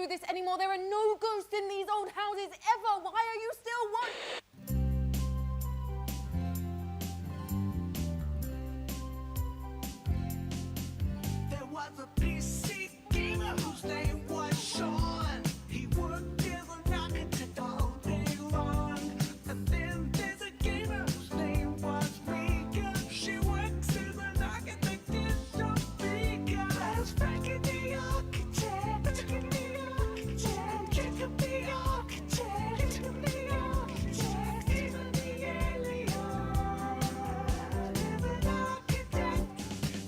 do this anymore. There are no ghosts in these old houses ever. Why are you still There was a PC gamer whose name was Sean. He worked as an architect all day long. And then there's a gamer whose name was Rika. She works as an architect in Topeka. There's Frankie the architect, Jacob the architect, Jacob the architect, Jacob the architect, even the alien is an architect.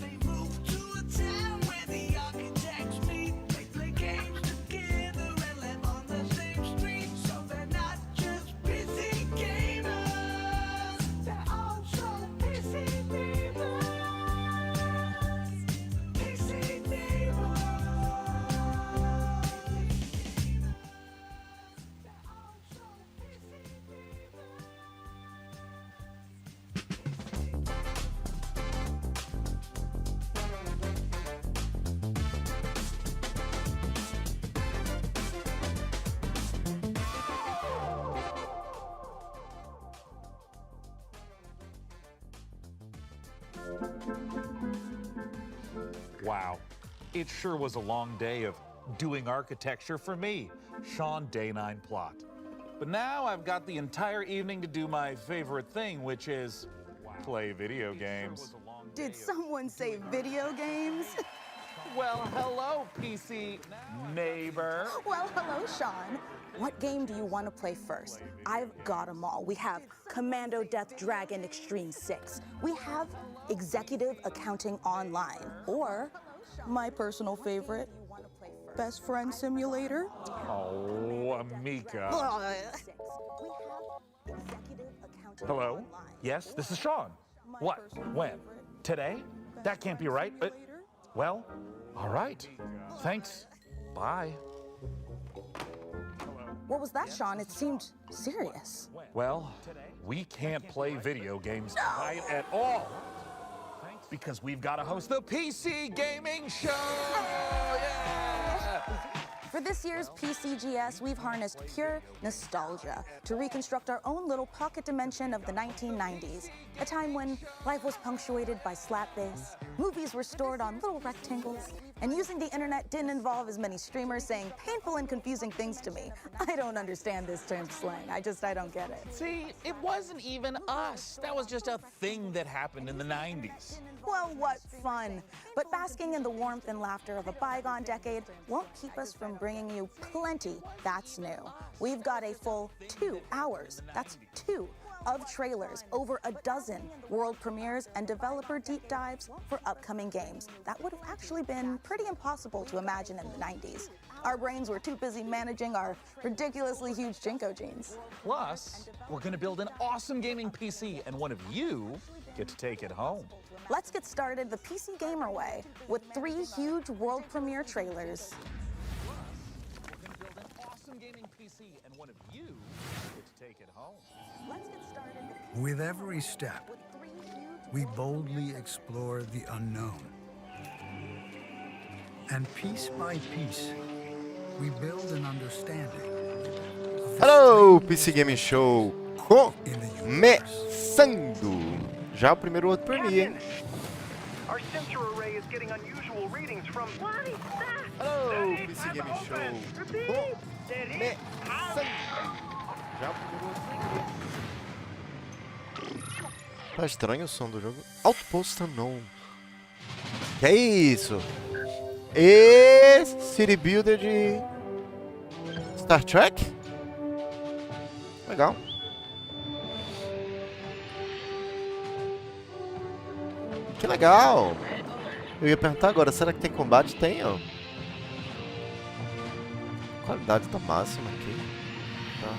They moved to a town where the architects meet. They play games together and live on the same street. So they're not just busy gamers, they're also busy neighbors. Busy neighbors. They're also busy Wow, it sure was a long day of doing architecture for me, Sean Day 9 Plot. But now I've got the entire evening to do my favorite thing, which is play video games. Did someone say video games? Well, hello, PC neighbor. Well, hello, Sean. What game do you want to play first? I've got them all. We have Commando Death Dragon Extreme 6. We have Executive Accounting Online. Or, my personal favorite, Best Friend Simulator. Oh, Amika. Hello? Yes, this is Sean. What? When? Today? That can't be right. Well, all right. Thanks. Bye. What was that, Sean? It seemed serious. Well, we can't play video games tonight at all. Because we've got to host the PC Gaming Show! Yeah! For this year's PCGS, we've harnessed pure nostalgia to reconstruct our own little pocket dimension of the 1990s, a time when life was punctuated by slap bass, movies were stored on little rectangles, and using the internet didn't involve as many streamers saying painful and confusing things to me. I don't understand this term slang. I don't get it. See, it wasn't even us. That was just a thing that happened in the 90s. Well, what fun. But basking in the warmth and laughter of a bygone decade won't keep us from bringing you plenty that's new. We've got a full 2 hours, that's 2, of trailers, over a dozen world premieres and developer deep dives for upcoming games. That would have actually been pretty impossible to imagine in the 90s. Our brains were too busy managing our ridiculously huge Jinko jeans. Plus, we're going to build an awesome gaming PC, and one of you get to take it home. Let's get started the PC Gamer way with 3 huge world premiere trailers. We're going to build an awesome gaming PC, and one of you get to take it home. Let's get started the PC With every step, with 3 huge we boldly explore the unknown. And piece by piece, we build an understanding. of the Hello, PC Gaming Show in the universe. começando! Já o primeiro outro premiere, hein? Our sensor array is getting unusual readings from. What is that? Hello, PC Gaming Show começando! Já o primeiro outro premiere. Tá estranho o som do jogo. Outpost Unknown. Que é isso? City Builder de Star Trek? Legal. Que legal! Eu ia perguntar agora, será que tem combate? Tem, ó. Qualidade tá máxima aqui. Tá.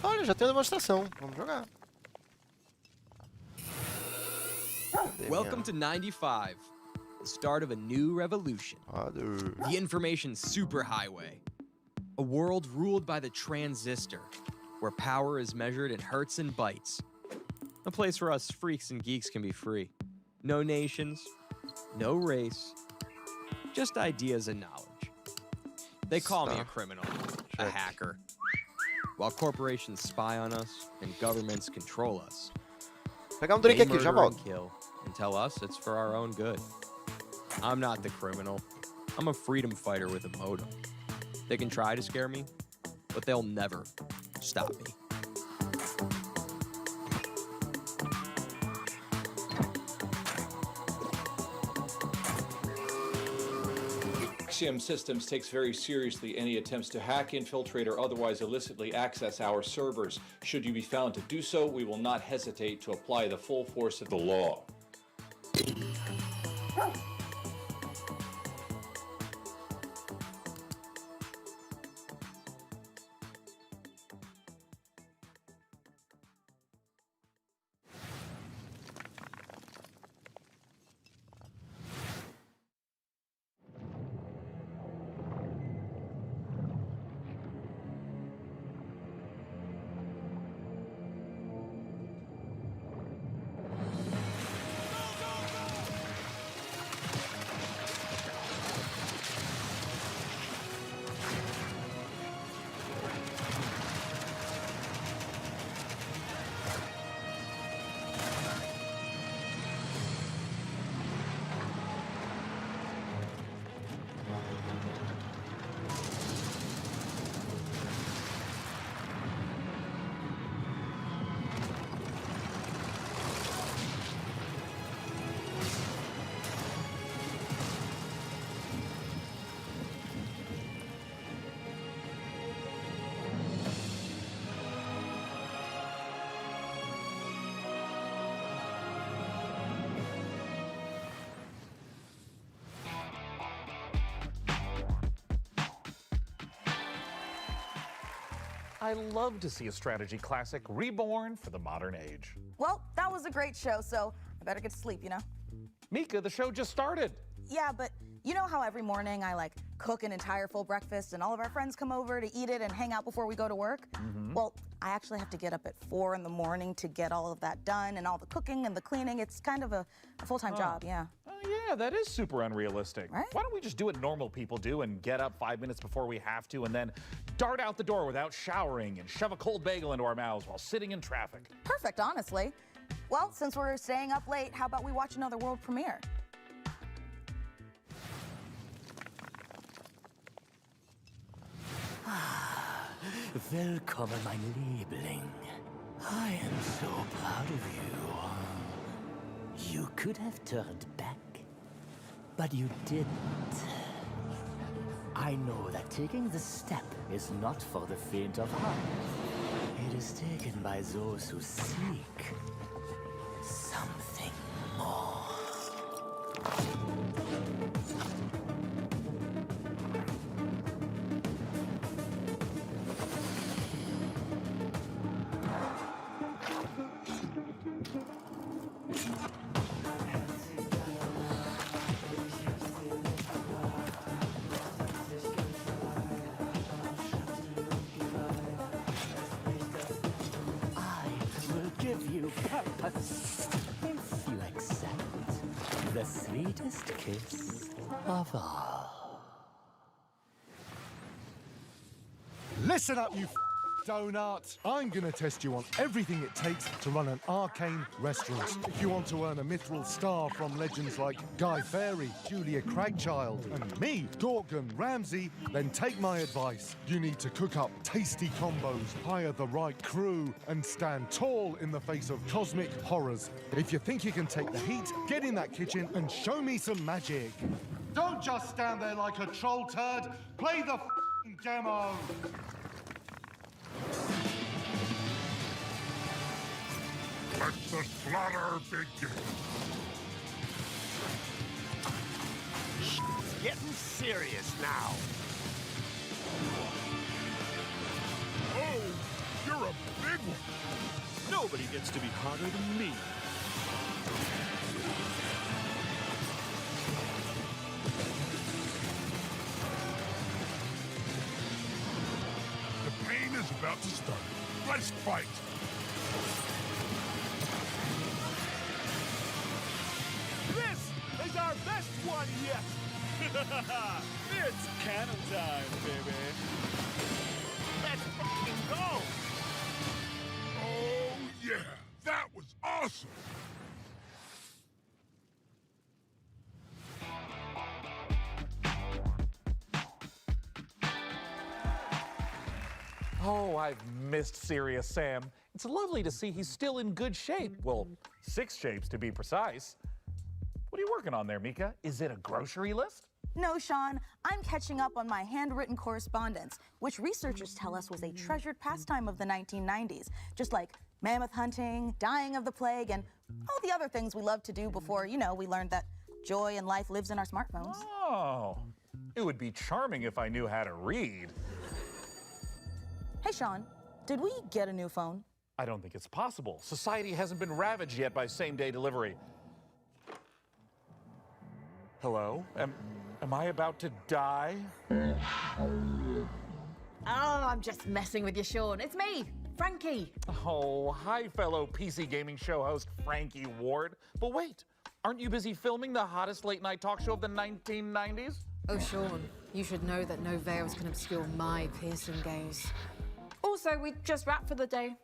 Olha, já tem a demonstração. Vamos jogar. Welcome to 95, the start of a new revolution. The information superhighway. A world ruled by the transistor, where power is measured in hertz and bytes. A place where us freaks and geeks can be free. No nations, No race, just ideas and knowledge. They call me a criminal, a hacker. While corporations spy on us and governments control us, Pegar they drink aqui, já murder volto. and kill and tell us it's for our own good. I'm not the criminal. I'm a freedom fighter with a motive. They can try to scare me, but they'll never stop me. Axiom Systems takes very seriously any attempts to hack, infiltrate, or otherwise illicitly access our servers. Should you be found to do so, we will not hesitate to apply the full force of the law. I love to see a strategy classic reborn for the modern age. Well, that was a great show, so I better get to sleep, you know? Mika, the show just started. Yeah, but you know how every morning I like cook an entire full breakfast and all of our friends come over to eat it and hang out before we go to work? Well, I actually have to get up at 4 in the morning to get all of that done and all the cooking and the cleaning. It's kind of a full-time job, yeah. Oh, yeah, that is super unrealistic. Right? Why don't we just do what normal people do and get up 5 minutes before we have to and then dart out the door without showering and shove a cold bagel into our mouths while sitting in traffic? Perfect, honestly. Well, since we're staying up late, how about we watch another world premiere? Willkommen, mein Liebling. I am so proud of you. You could have turned back, but you didn't. I know that taking the step is not for the faint of heart. It is taken by those who seek something more. Purpose. If you accept the sweetest kiss of all. Listen up, you donut. I'm gonna test you on everything it takes to run an arcane restaurant. If you want to earn a mithril star from legends like Guy Fawkes, Julia Cragchild, and me, Gorgon Ramsay, then take my advice. You need to cook up tasty combos, hire the right crew, and stand tall in the face of cosmic horrors. If you think you can take the heat, get in that kitchen and show me some magic. Don't just stand there like a troll turd. Play the demo. Let the slaughter begin. It's getting serious now. Oh, you're a big one. Nobody gets to be hotter than me. The pain is about to start. Let's fight. This is our best on, yes! It's cannon time, baby! Let's fucking go! Oh, yeah. That was awesome. Oh, I've missed Serious Sam. It's lovely to see he's still in good shape. Well, 6 shapes to be precise. What are you working on there, Mika? Is it a grocery list? No, Sean, I'm catching up on my handwritten correspondence, which researchers tell us was a treasured pastime of the 1990s, just like mammoth hunting, dying of the plague, and all the other things we loved to do before, you know, we learned that joy and life lives in our smartphones. Oh, it would be charming if I knew how to read. Hey, Sean, did we get a new phone? I don't think it's possible. Society hasn't been ravaged yet by same-day delivery. Hello? Am I about to die? Oh, I'm just messing with you, Sean. It's me, Frankie. Oh, hi, fellow PC gaming show host Frankie Ward. But wait, aren't you busy filming the hottest late-night talk show of the 1990s? Oh, Sean, you should know that no veils can obscure my piercing gaze. Also, we just wrapped for the day.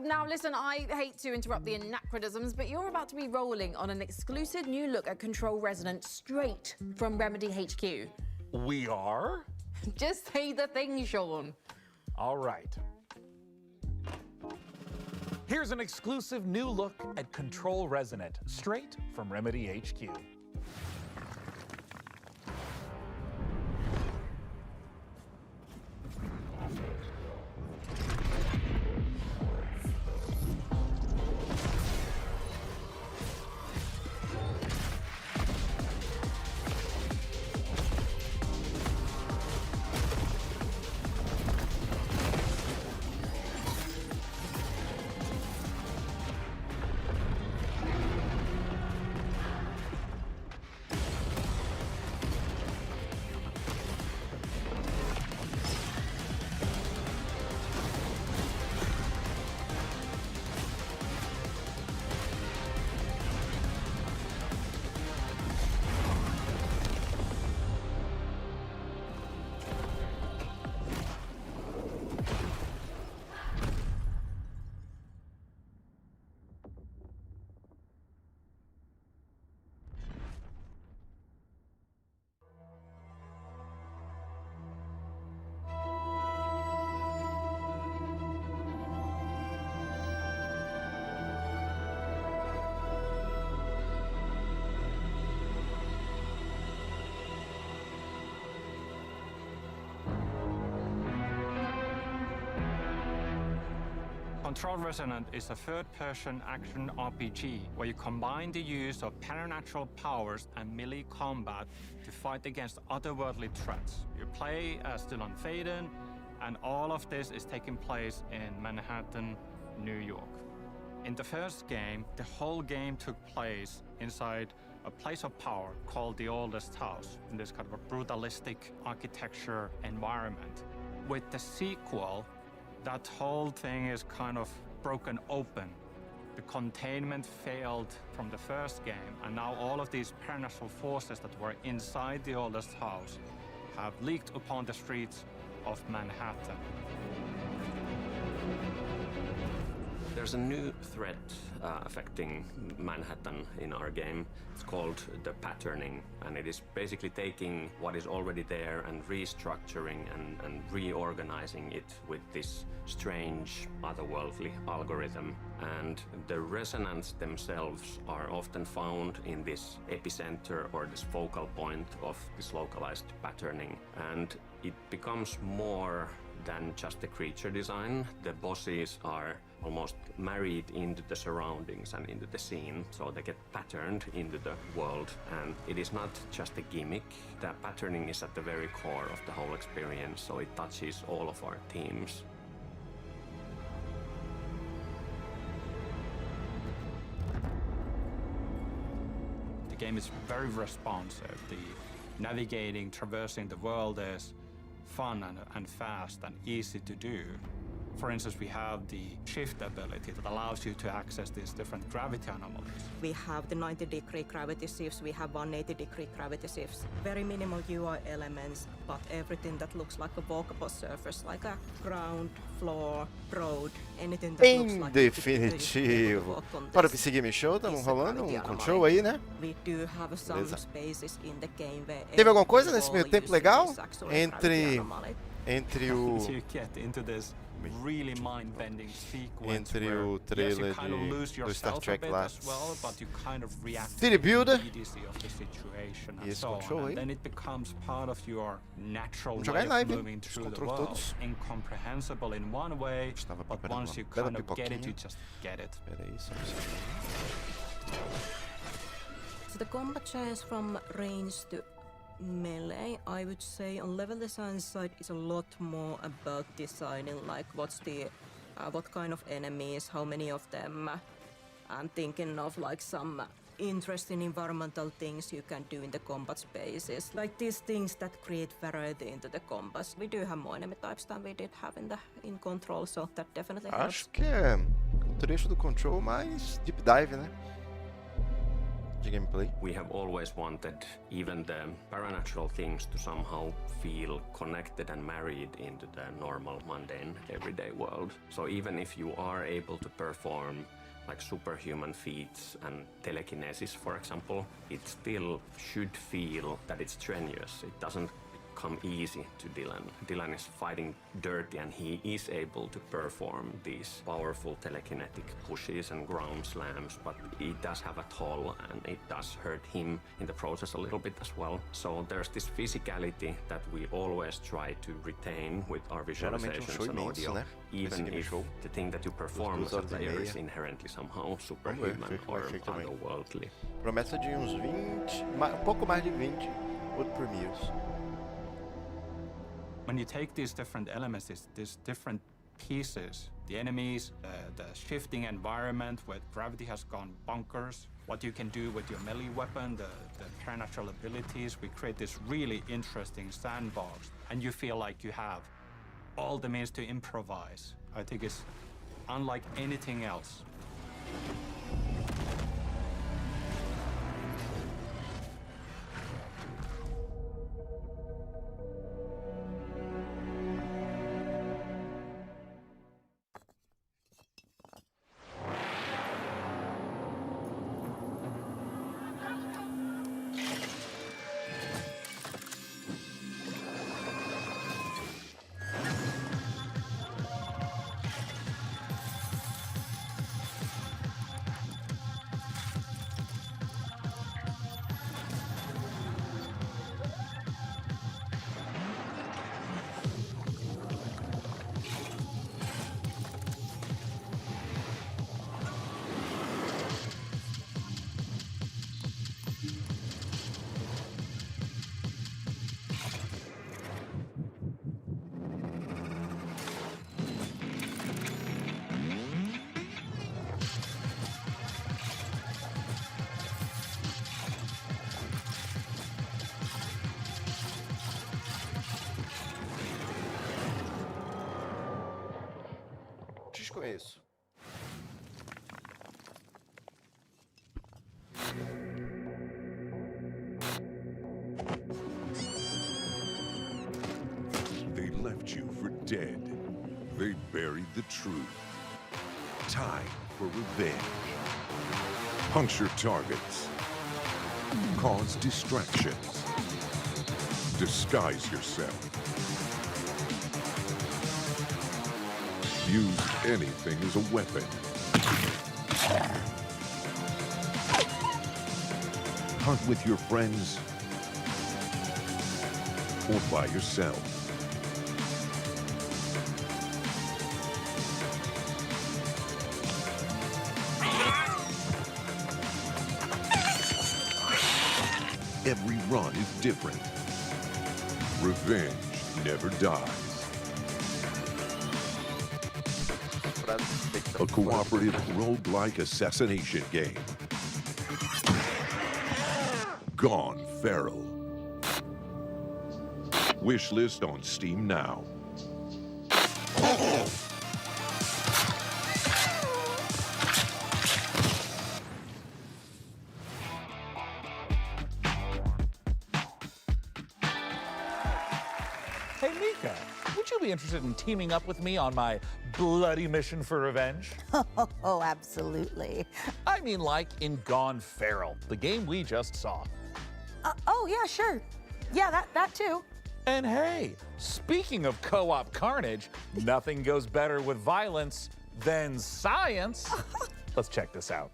Now, listen, I hate to interrupt the anachronisms, but you're about to be rolling on an exclusive new look at Control Resonant straight from Remedy HQ. We are? Just say the thing, Sean. All right. Here's an exclusive new look at Control Resonant, straight from Remedy HQ. Control Resonant is a third-person action RPG where you combine the use of supernatural powers and melee combat to fight against otherworldly threats. You play as Dylan Faden, and all of this is taking place in Manhattan, New York. In the first game, the whole game took place inside a place of power called the Oldest House, in this kind of a brutalistic architecture environment. With the sequel, that whole thing is kind of broken open. The containment failed from the first game, and now all of these supernatural forces that were inside the Oldest House have leaked upon the streets of Manhattan. There's a new threat affecting Manhattan in our game. It's called the patterning, and it is basically taking what is already there and restructuring and reorganizing it with this strange, otherworldly algorithm. And the resonants themselves are often found in this epicenter or this focal point of this localized patterning. And it becomes more than just the creature design. The bosses are almost married into the surroundings and into the scene, so they get patterned into the world. And it is not just a gimmick. The patterning is at the very core of the whole experience, so it touches all of our themes. The game is very responsive. The navigating, traversing the world is fun and fast and easy to do. For instance, we have the shift ability that allows you to access these different gravity anomalies. We have the 90-degree gravity shifts, we have 180-degree gravity shifts. Very minimal UI elements, but everything that looks like a walkable surface, like a ground, floor, road, anything that looks Em like definitivo. Para o PC Game Show, estamos rolando um control aí, né? We do have some Beleza. spaces in the game where Teve alguma coisa nesse meio tempo legal? Entre Entre o... You get into this really mind-bending sequence Entre where, o yes, trailer you kind of lose do Star yourself a Trek bit lá. as well, but you kind of react City to the Builder. immediacy of the situation E and esse so control on. aí. And then it becomes part of your natural Vamos way jogar em of live, hein? moving Os through the controles world. todos. Incomprehensible in one way, Estava but preparando once you uma bela kind of get it, pipoquinha. you just get it. Espera aí, só um segundo. So the combat change from range to melee, I would say on level design side is a lot more about designing like what's the what kind of enemies, how many of them. I'm thinking of like some interesting environmental things you can do in the combat spaces, like these things that create variety into the combats. We do have more enemy types than we did have in Control, so that definitely helps. Acho que é o trecho do control mais deep dive, né? De gameplay. We have always wanted even the paranatural things to somehow feel connected and married into the normal, mundane, everyday world. So even if you are able to perform like superhuman feats and telekinesis, for example, it still should feel that it's strenuous. It doesn't come easy to Dylan. Dylan is fighting dirty and he is able to perform these powerful telekinetic pushes and ground slams, but it does have a toll and it does hurt him in the process a little bit as well. So there's this physicality that we always try to retain with our visualizations and audio, né? even if the thing that you perform as a player is inherently somehow superhuman or otherworldly. Promessa de uns 20, pouco mais de 20 wood premieres. When you take these different elements, these different pieces, the enemies, the shifting environment where gravity has gone bonkers, what you can do with your melee weapon, the paranatural abilities, we create this really interesting sandbox, and you feel like you have all the means to improvise. I think it's unlike anything else. Desconheço. They left you for dead. They buried the truth. Time for revenge. Puncture targets. Cause distractions. Disguise yourself. Use anything as a weapon. Hunt with your friends or by yourself. Every run is different. Revenge never dies. A cooperative roguelike assassination game. Gone Feral. Wishlist on Steam now. Hey, Mika, would you be interested in teaming up with me on my bloody mission for revenge? Oh, absolutely. I mean like in Gone Feral, the game we just saw. Oh, yeah, sure. Yeah, that too. And hey, speaking of co-op carnage, nothing goes better with violence than science. Let's check this out.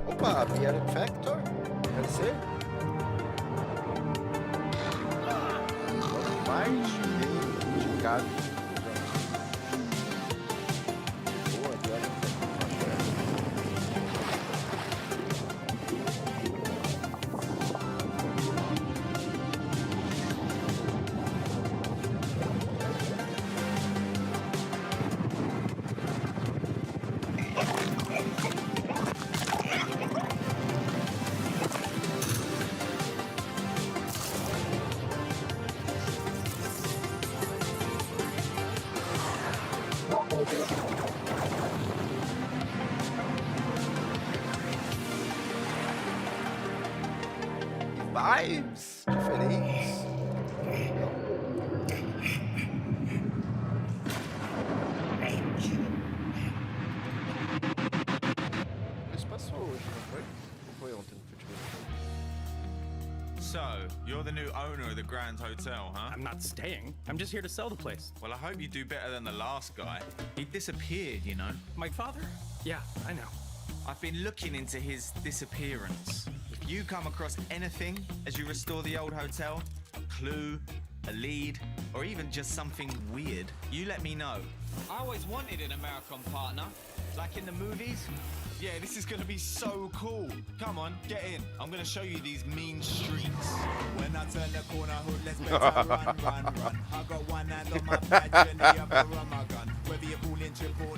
Opa, BR Factor? Deve ser? Mais bem indicado. Boa, BR vibes diferentes. Isso passou hoje, não foi? Ou foi ontem no futebol? So, you're the new owner of the Grand Hotel, huh? I'm not staying. I'm just here to sell the place. Well, I hope you do better than the last guy. He disappeared, you know. My father? Yeah, I know. I've been looking into his disappearance. If you come across anything as you restore the old hotel, a clue, a lead, or even just something weird, you let me know. I always wanted an American partner, like in the movies. Yeah, this is gonna be so cool. Come on, get in. I'm gonna show you these mean streets. When I turn the corner, hood, let's better run. I got one hand on my badge and the other on my gun. Whether you're calling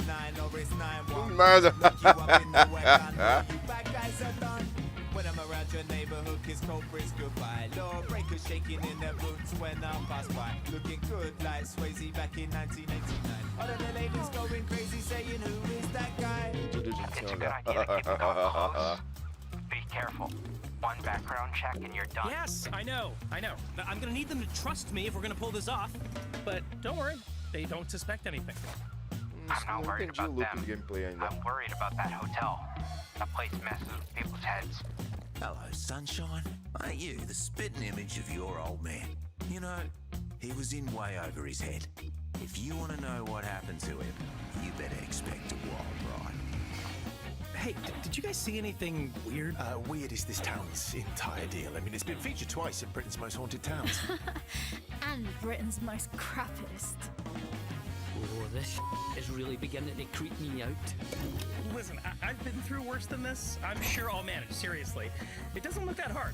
999 or it's 911. Nada. Look you up in the wagon. You bad guys are done. When I'm around your neighborhood, kiss culprits goodbye. Law breakers shaking in their boots when I pass by. Looking good like Swayze back in 1989. All of the ladies going crazy saying, who is that guy? It's a good idea to keep them close. Be careful. One background check and you're done. Yes, I know. I'm gonna need them to trust me if we're gonna pull this off. But don't worry, they don't suspect anything. I'm not worried about them. I'm worried about that hotel. That place messes with people's heads. Hello, sunshine. Ain't you the spitting image of your old man? You know, he was in way over his head. If you want to know what happened to him, you better expect a wild ride. Hey, did you guys see anything weird? Weird is this town's entire deal. I mean, it's been featured twice in Britain's Most Haunted Towns. And Britain's most crappiest. Oh, this is really beginning to creep me out. Listen, I've been through worse than this. I'm sure I'll manage, seriously. It doesn't look that hard.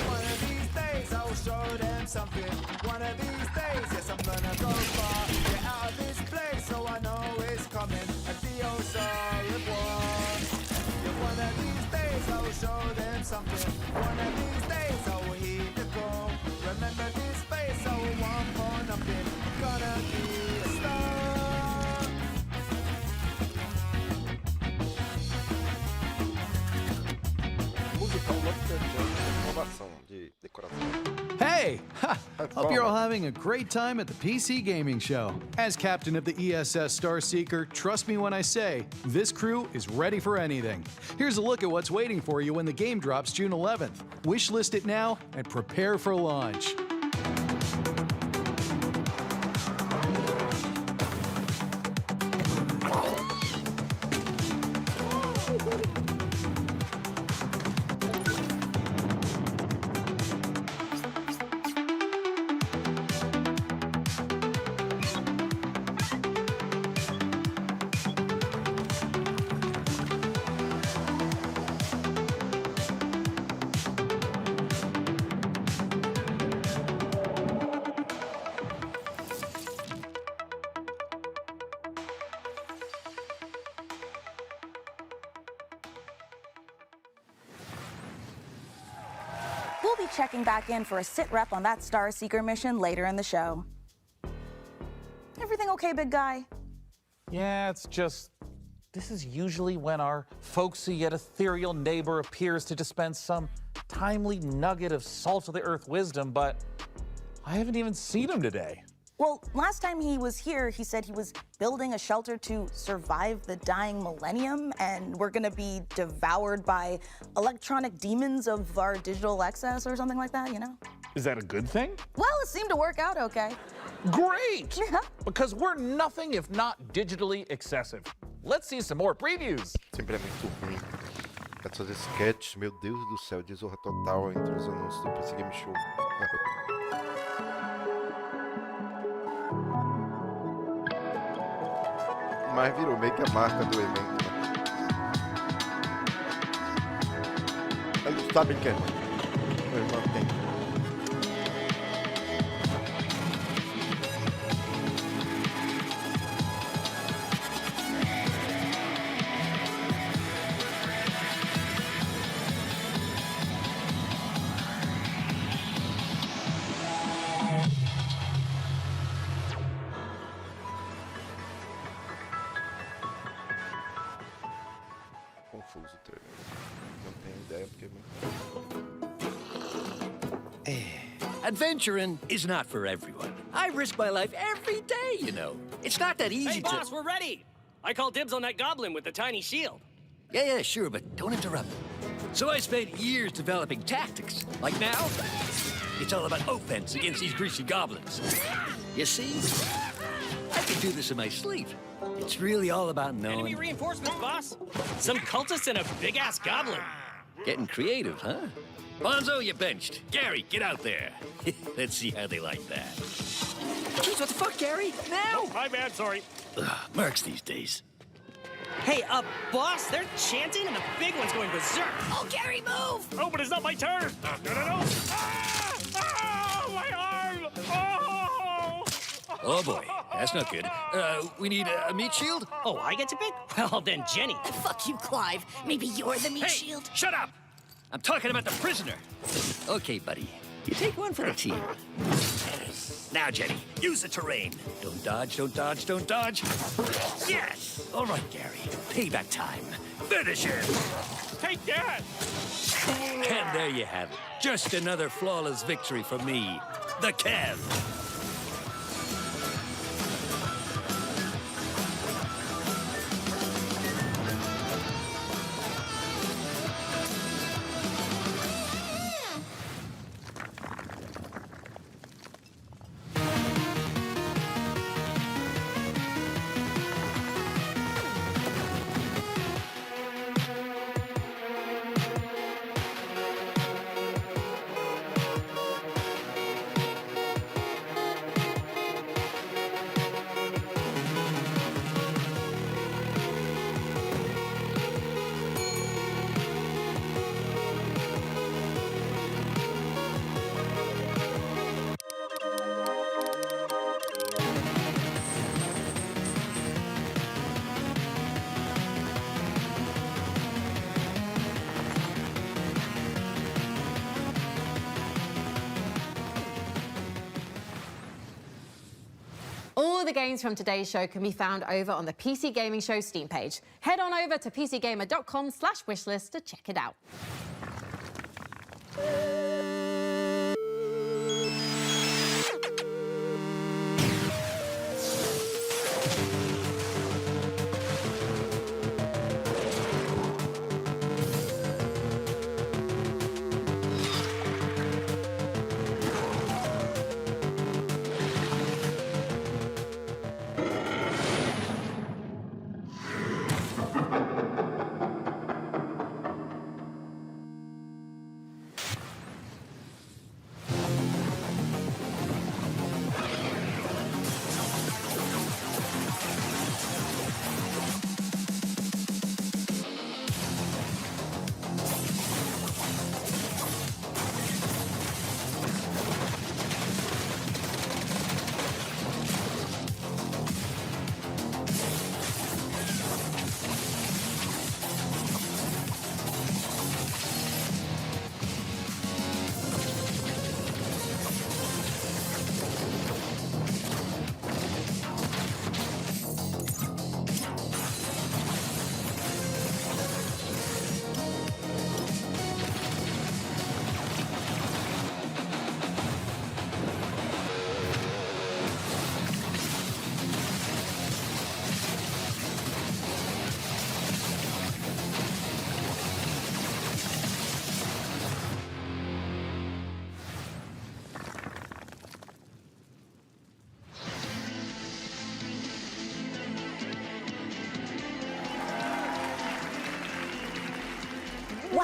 One of these days I'll show them something. One of these days, yes, I'm gonna go far. Get out of this place so I know it's coming. Adios, au revoir. Yeah, one of these days I'll show them something. One of these days I will hit the goal. Remember this face, I will want for nothing. Gonna be a star. Hey! Ha! Hope you're all having a great time at the PC Gaming Show. As captain of the ESS Starseeker, trust me when I say, this crew is ready for anything. Here's a look at what's waiting for you when the game drops June 11th. Wishlist it now and prepare for launch. We'll be checking back in for a sit rep on that Starseeker mission later in the show. Everything okay, big guy? Yeah, it's just This is usually when our folksy yet ethereal neighbor appears to dispense some timely nugget of salt-of-the-earth wisdom, but I haven't even seen him today. Well, last time he was here, he said he was building a shelter to survive the dying millennium, and we're gonna be devoured by electronic demons of our digital excess or something like that, you know? Is that a good thing? Well, it seemed to work out okay. Great! Yeah. Because we're nothing if not digitally excessive. Let's see some more previews. Sempre é muito ruim. Pra fazer sketch, meu Deus do céu, desonra total entre os anúncios do PC Game Show. Mas virou meio que a marca do evento, né? Eles sabem que é. Meu irmão tem. Confuso o trailer. Não tenho ideia porque é muito. Adventuring is not for everyone. I risk my life every day, you know. It's not that easy Hey, boss, we're ready. I call dibs on that goblin with the tiny shield. Yeah, sure, but don't interrupt me. So I spent years developing tactics. Like now, it's all about offense against these greasy goblins. You see? I can do this in my sleep. It's really all about knowing... Enemy reinforcements, boss. Some cultists and a big-ass goblin. Getting creative, huh? Bonzo, you benched. Gary, get out there. Let's see how they like that. Jeez, what the fuck, Gary? Now? Oh, my bad, sorry. Mercs these days. Hey, boss, they're chanting and the big one's going berserk. Oh, Gary, move! Oh, but it's not my turn. No. Ah! Ah! My arm! Oh! Oh, boy. That's not good. We need a meat shield? Oh, I get to pick? Well, then Jenny. Fuck you, Clive. Maybe you're the meat Hey, shield. shut up! I'm talking about the prisoner. Okay, buddy. You take one for the team. Now, Jenny, use the terrain. Don't dodge, don't dodge, don't dodge. Yes! All right, Gary. Payback time. Finish him! Take that! And there you have it. Just another flawless victory for me, the Kev. All the games from today's show can be found over on the PC Gaming Show Steam page. Head on over to pcgamer.com/wishlist to check it out.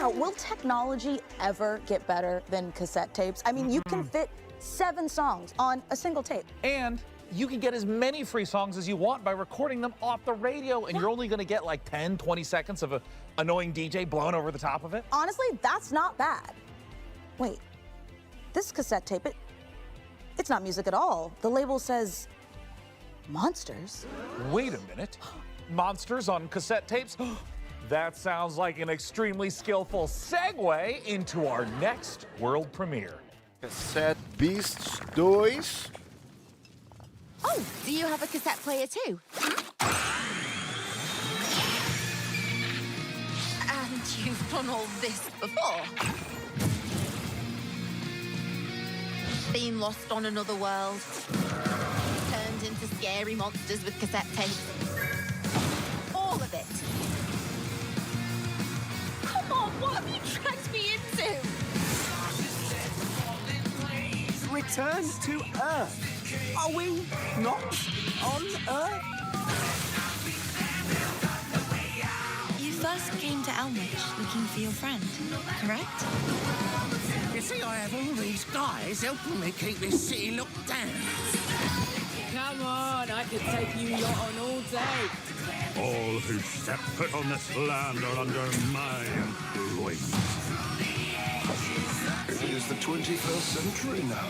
Wow, will technology ever get better than cassette tapes? I mean, you can fit 7 songs on a single tape. And you can get as many free songs as you want by recording them off the radio, and you're only gonna get like 10, 20 seconds of an annoying DJ blowing over the top of it. Honestly, that's not bad. Wait, this cassette tape, it's not music at all. The label says monsters. Wait a minute. Monsters on cassette tapes? That sounds like an extremely skillful segue into our next world premiere. Cassette Beasts 2. Oh, do you have a cassette player too? And you've done all this before? Been lost on another world? Turned into scary monsters with cassette tapes? All of it? Come on, what have you dragged me into? Return to Earth. Are we not on Earth? You first came to Elmwich looking for your friend, correct? You see, I have all these guys helping me keep this city locked down. Come on, I could take you lot on all day. All who step foot on this land are under my influence. It is the 21st century now.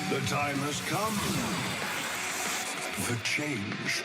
The time has come for change.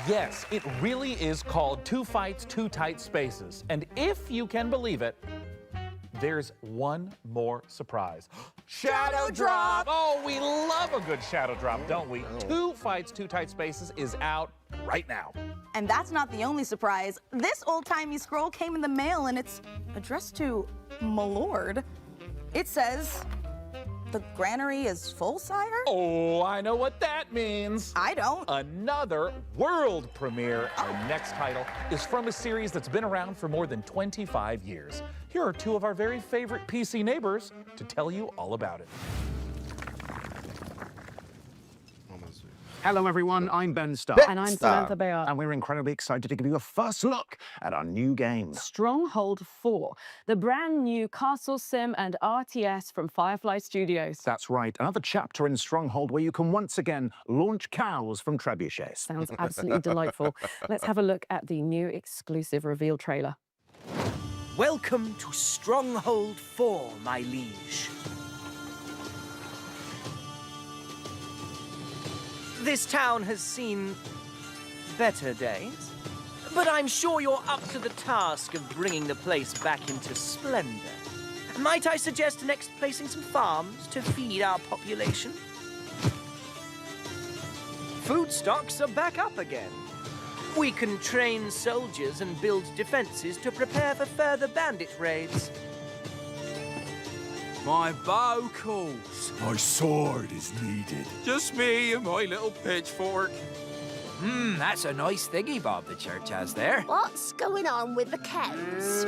Yes, it really is called Two Fights, Two Tight Spaces. And if you can believe it, there's one more surprise. Shadow Drop! Oh, we love a good Shadow Drop, don't we? Two Fights, Two Tight Spaces is out right now. And that's not the only surprise. This old-timey scroll came in the mail and it's addressed to my lord. It says, "The granary is full, sire?" Oh, I know what that means. I don't. Another world premiere. Our next title is from a series that's been around for more than 25 years. Here are two of our very favorite PC neighbors to tell you all about it. Hello, everyone. I'm Ben Starr. And I'm Samantha Bayard. And we're incredibly excited to give you a first look at our new game. Stronghold 4, the brand new castle sim and RTS from Firefly Studios. That's right. Another chapter in Stronghold where you can once again launch cows from trebuchets. Sounds absolutely delightful. Let's have a look at the new exclusive reveal trailer. Welcome to Stronghold 4, my liege. This town has seen better days, but I'm sure you're up to the task of bringing the place back into splendor. Might I suggest next placing some farms to feed our population? Food stocks are back up again. We can train soldiers and build defenses to prepare for further bandit raids. My bow calls. My sword is needed. Just me and my little pitchfork. That's a nice thingy bob the church has there. What's going on with the cows?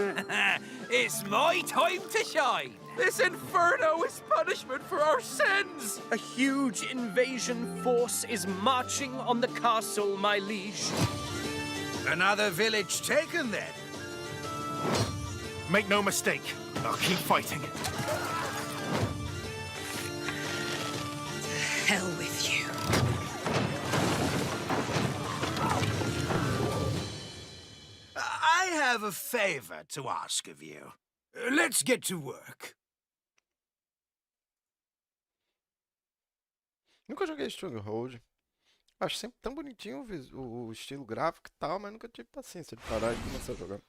It's my time to shine. This inferno is punishment for our sins. A huge invasion force is marching on the castle, my liege. Another village taken, then? Make no mistake, I'll keep fighting. Hell with you. I have a favor to ask of you. Let's get to work. Nunca joguei Stronghold. Acho sempre tão bonitinho o estilo gráfico e tal, mas nunca tive paciência de parar e começar a jogar.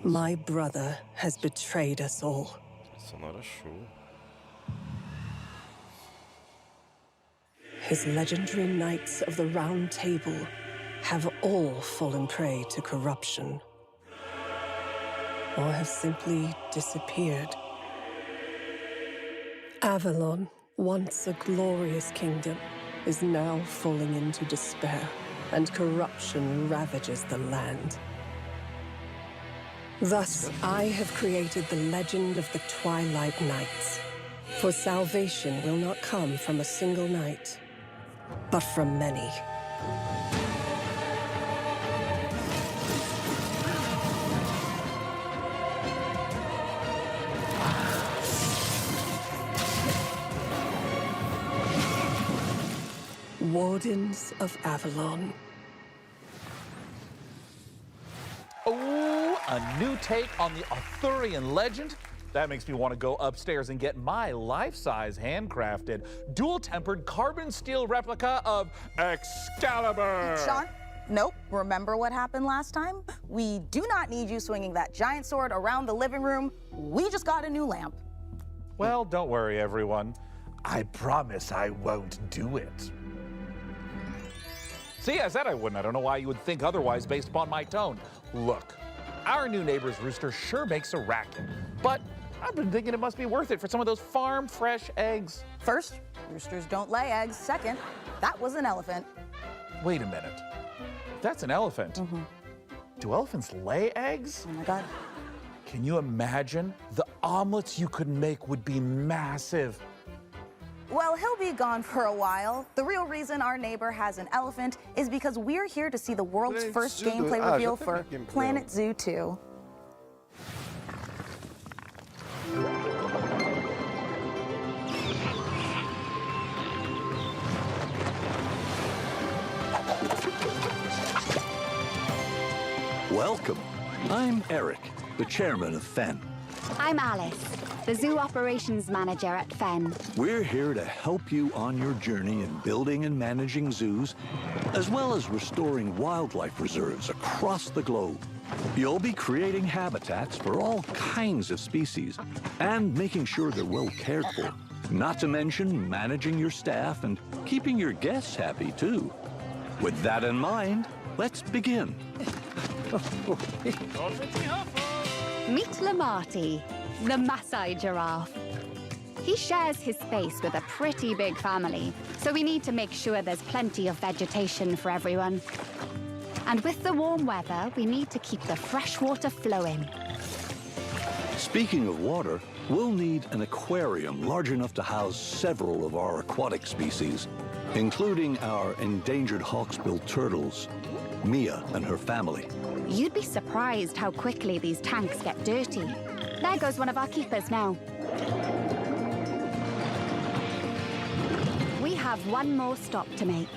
My brother has betrayed us all. Sonora show. His legendary knights of the Round Table have all fallen prey to corruption, or have simply disappeared. Avalon, once a glorious kingdom, is now falling into despair, and corruption ravages the land. Thus, I have created the legend of the Twilight Knights. For salvation will not come from a single knight, but from many. Wardens of Avalon. Oh, a new take on the Arthurian legend? That makes me want to go upstairs and get my life-size handcrafted, dual-tempered carbon steel replica of Excalibur. Sean? Nope. Remember what happened last time? We do not need you swinging that giant sword around the living room. We just got a new lamp. Well, don't worry, everyone. I promise I won't do it. See, I said I wouldn't. I don't know why you would think otherwise based upon my tone. Look, our new neighbor's rooster sure makes a racket, but I've been thinking it must be worth it for some of those farm-fresh eggs. First, roosters don't lay eggs. Second, that was an elephant. Wait a minute. That's an elephant. Do elephants lay eggs? Oh my God. Can you imagine? The omelets you could make would be massive. Well, he'll be gone for a while. The real reason our neighbor has an elephant is because we're here to see the world's first gameplay reveal for Planet Zoo 2. Welcome. I'm Eric, the chairman of FEN. I'm Alice, the Zoo Operations Manager at FEN. We're here to help you on your journey in building and managing zoos, as well as restoring wildlife reserves across the globe. You'll be creating habitats for all kinds of species and making sure they're well cared for. Not to mention managing your staff and keeping your guests happy, too. With that in mind, let's begin. Meet Lamarty, the Maasai giraffe. He shares his space with a pretty big family, so we need to make sure there's plenty of vegetation for everyone. And with the warm weather, we need to keep the fresh water flowing. Speaking of water, we'll need an aquarium large enough to house several of our aquatic species, including our endangered hawksbill turtles, Mia and her family. You'd be surprised how quickly these tanks get dirty. There goes one of our keepers now. We have one more stop to make.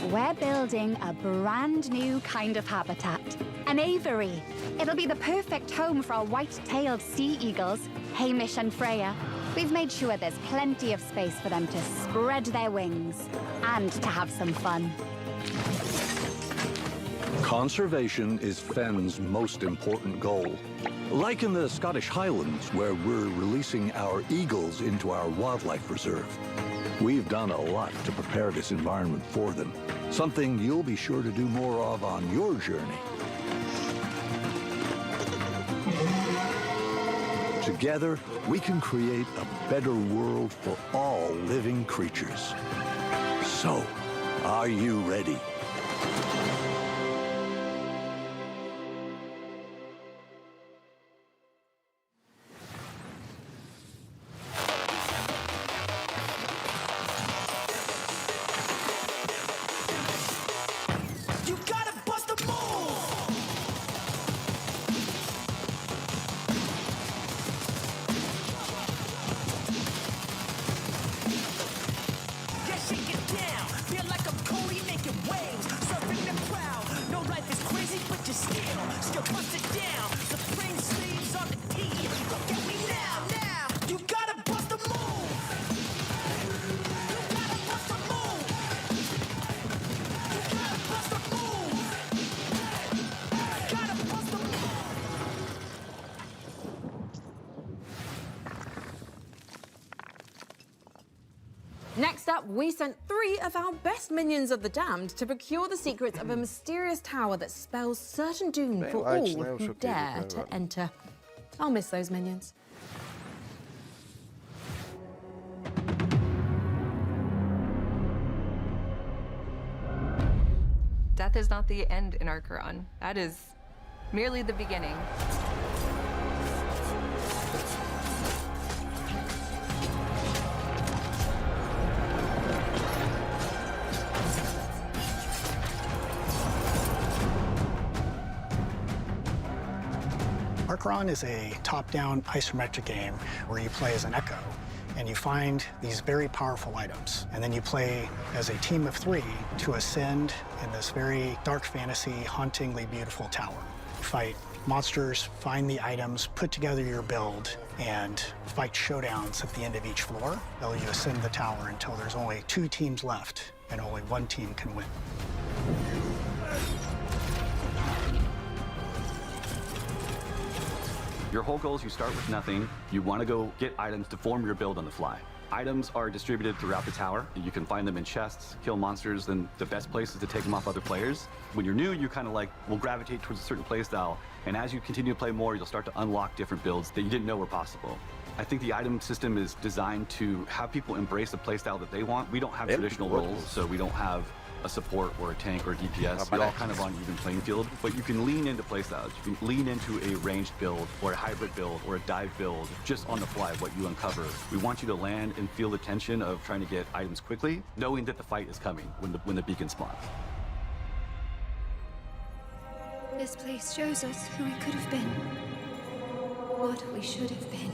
We're building a brand new kind of habitat, an aviary. It'll be the perfect home for our white-tailed sea eagles, Hamish and Freya. We've made sure there's plenty of space for them to spread their wings and to have some fun. Conservation is Fenn's most important goal. Like in the Scottish Highlands, where we're releasing our eagles into our wildlife reserve. We've done a lot to prepare this environment for them, something you'll be sure to do more of on your journey. Together, we can create a better world for all living creatures. So, are you ready? Next up, we sent 3 of our best minions of the damned to procure the secrets of a mysterious tower that spells certain doom for all who dare to enter. I'll miss those minions. Death is not the end in our Quran. That is merely the beginning. Archeron is a top-down isometric game where you play as an echo and you find these very powerful items. And then you play as a team of 3 to ascend in this very dark fantasy, hauntingly beautiful tower. You fight monsters, find the items, put together your build, and fight showdowns at the end of each floor. While you ascend the tower until there's only 2 teams left and only 1 team can win. Your whole goal is you start with nothing. You want to go get items to form your build on the fly. Items are distributed throughout the tower. You can find them in chests, kill monsters, and the best place is to take them off other players. When you're new, you kind of will gravitate towards a certain play style, and as you continue to play more, you'll start to unlock different builds that you didn't know were possible. I think the item system is designed to have people embrace the play style that they want. We don't have traditional roles, so we don't have a support or a tank or a DPS. We're all kind of on even playing field, but you can lean into playstyles. You can lean into a ranged build or a hybrid build or a dive build just on the fly, what you uncover. We want you to land and feel the tension of trying to get items quickly, knowing that the fight is coming when the beacon spawns. This place shows us who we could have been, what we should have been.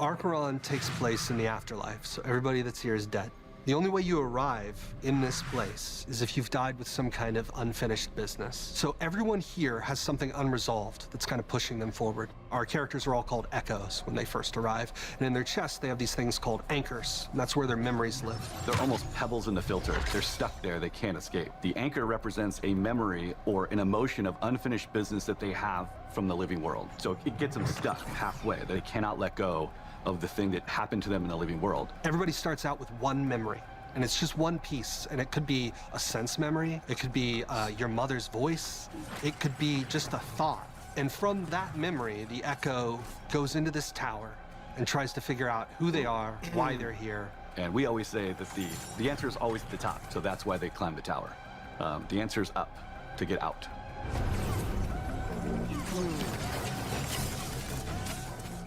Archeron takes place in the afterlife, so everybody that's here is dead. The only way you arrive in this place is if you've died with some kind of unfinished business. So everyone here has something unresolved that's kind of pushing them forward. Our characters are all called echoes when they first arrive, and in their chests they have these things called anchors, and that's where their memories live. They're almost pebbles in the filter. They're stuck there, they can't escape. The anchor represents a memory or an emotion of unfinished business that they have from the living world. So it gets them stuck halfway. They cannot let go of the thing that happened to them in the living world. Everybody starts out with one memory, and it's just one piece, and it could be a sense memory, it could be your mother's voice, it could be just a thought. And from that memory, the echo goes into this tower and tries to figure out who they are, why they're here. And we always say that the answer is always at the top, so that's why they climb the tower. The answer is up, to get out.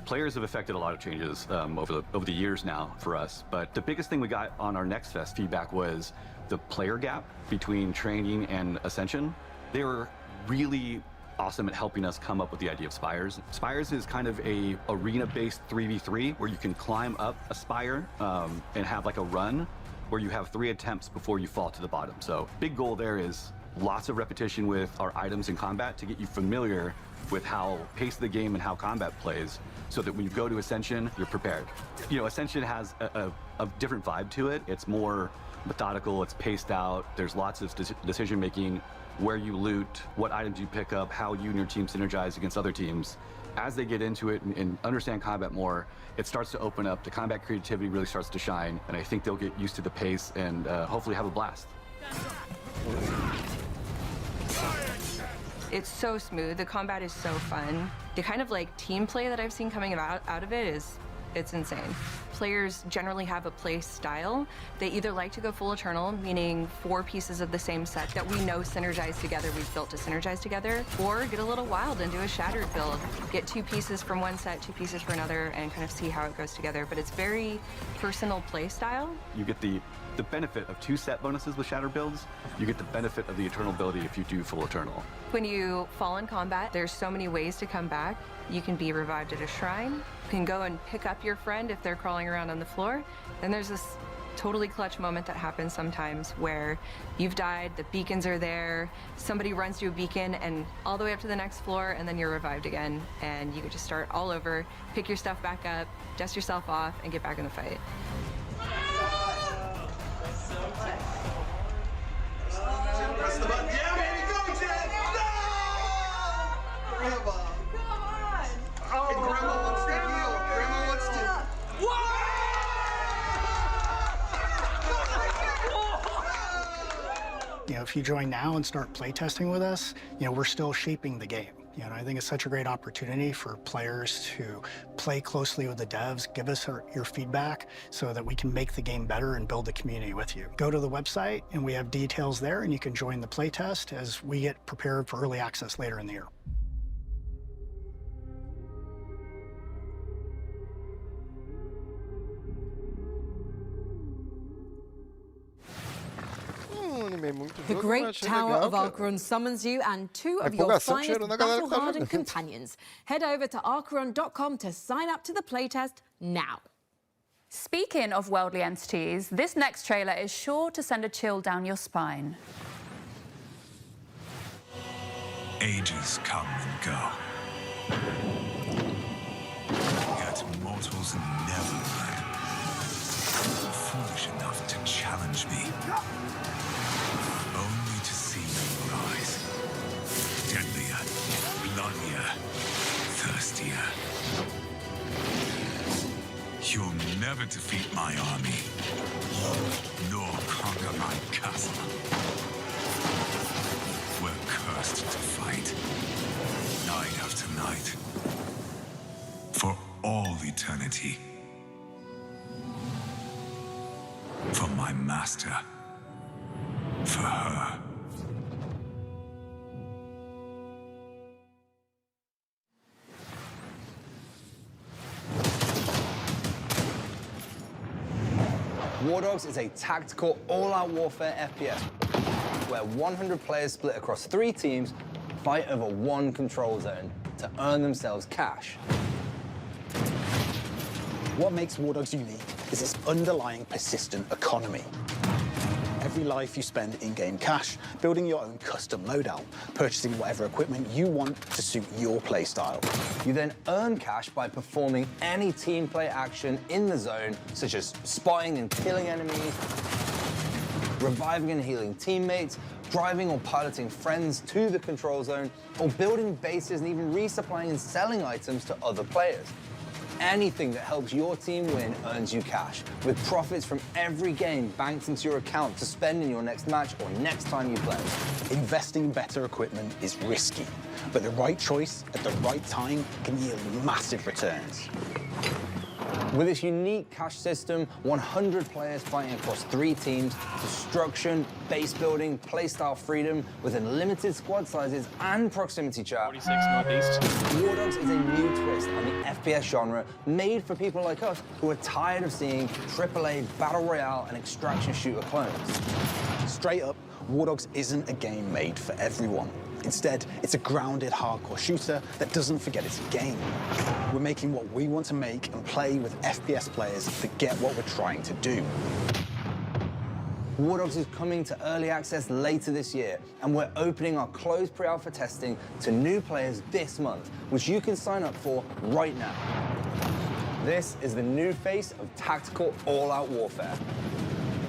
Players have affected a lot of changes over the years now for us, but the biggest thing we got on our Next Fest feedback was the player gap between training and Ascension. They were really awesome at helping us come up with the idea of spires. Spires is kind of a arena-based 3v3 where you can climb up a spire and have like a run where you have 3 attempts before you fall to the bottom. So big goal there is lots of repetition with our items in combat to get you familiar with how pace of the game and how combat plays, so that when you go to Ascension, you're prepared. You know, Ascension has a different vibe to it. It's more methodical, it's paced out, there's lots of decision-making, where you loot, what items you pick up, how you and your team synergize against other teams. As they get into it and understand combat more, it starts to open up, the combat creativity really starts to shine, and I think they'll get used to the pace and hopefully have a blast. It's so smooth, the combat is so fun. The kind of like team play that I've seen coming out of it it's insane. Players generally have a play style. They either like to go full eternal, meaning 4 pieces of the same set that we know synergize together, we've built to synergize together, or get a little wild and do a shattered build. Get 2 pieces from one set, 2 pieces for another, and kind of see how it goes together. But it's very personal play style. You get the benefit of 2 set bonuses with shatter builds. You get the benefit of the eternal ability if you do full eternal. When you fall in combat, there's so many ways to come back. You can be revived at a shrine. You can go and pick up your friend if they're crawling around on the floor. Then there's this totally clutch moment that happens sometimes where you've died, the beacons are there, somebody runs to a beacon and all the way up to the next floor, and then you're revived again, and you can just start all over, pick your stuff back up, dust yourself off, and get back in the fight. Press the button. Yeah, baby, go, Jen! No! Grandma. Come on! Oh, and Grandma wants to heal. Grandma wants to... You know, if you join now and start playtesting with us, you know, we're still shaping the game. You know, I think it's such a great opportunity for players to play closely with the devs, give us your feedback so that we can make the game better and build the community with you. Go to the website and we have details there, and you can join the playtest as we get prepared for early access later in the year. The Great Tower of Acheron summons you and 2 of your finest battle-hardened companions. Head over to acheron.com to sign up to the playtest now. Speaking of worldly entities, this next trailer is sure to send a chill down your spine. Ages come and go. Yet mortals never learn. Foolish enough to challenge me. Only to see you rise. Deadlier, bloodier, thirstier. You'll never defeat my army, nor conquer my castle. We're cursed to fight, night after night, for all eternity. For my master. For her. War Dogs is a tactical, all-out warfare FPS where 100 players split across 3 teams fight over 1 control zone to earn themselves cash. What makes War Dogs unique is its underlying persistent economy. every life you spend in-game cash, building your own custom loadout, purchasing whatever equipment you want to suit your playstyle. You then earn cash by performing any team play action in the zone, such as spotting and killing enemies, reviving and healing teammates, driving or piloting friends to the control zone, or building bases and even resupplying and selling items to other players. Anything that helps your team win earns you cash, with profits from every game banked into your account to spend in your next match or next time you play. Investing in better equipment is risky, but the right choice at the right time can yield massive returns. With this unique cash system, 100 players fighting across 3 teams, destruction, base building, playstyle freedom, with unlimited squad sizes and proximity chat. 46 Northeast. War Dogs is a new twist on the FPS genre made for people like us who are tired of seeing AAA Battle Royale and extraction shooter clones. Straight up, War Dogs isn't a game made for everyone. Instead, it's a grounded, hardcore shooter that doesn't forget it's a game. We're making what we want to make and play with FPS players that get what we're trying to do. War Dogs is coming to early access later this year, and we're opening our closed pre-alpha testing to new players this month, which you can sign up for right now. This is the new face of tactical all-out warfare.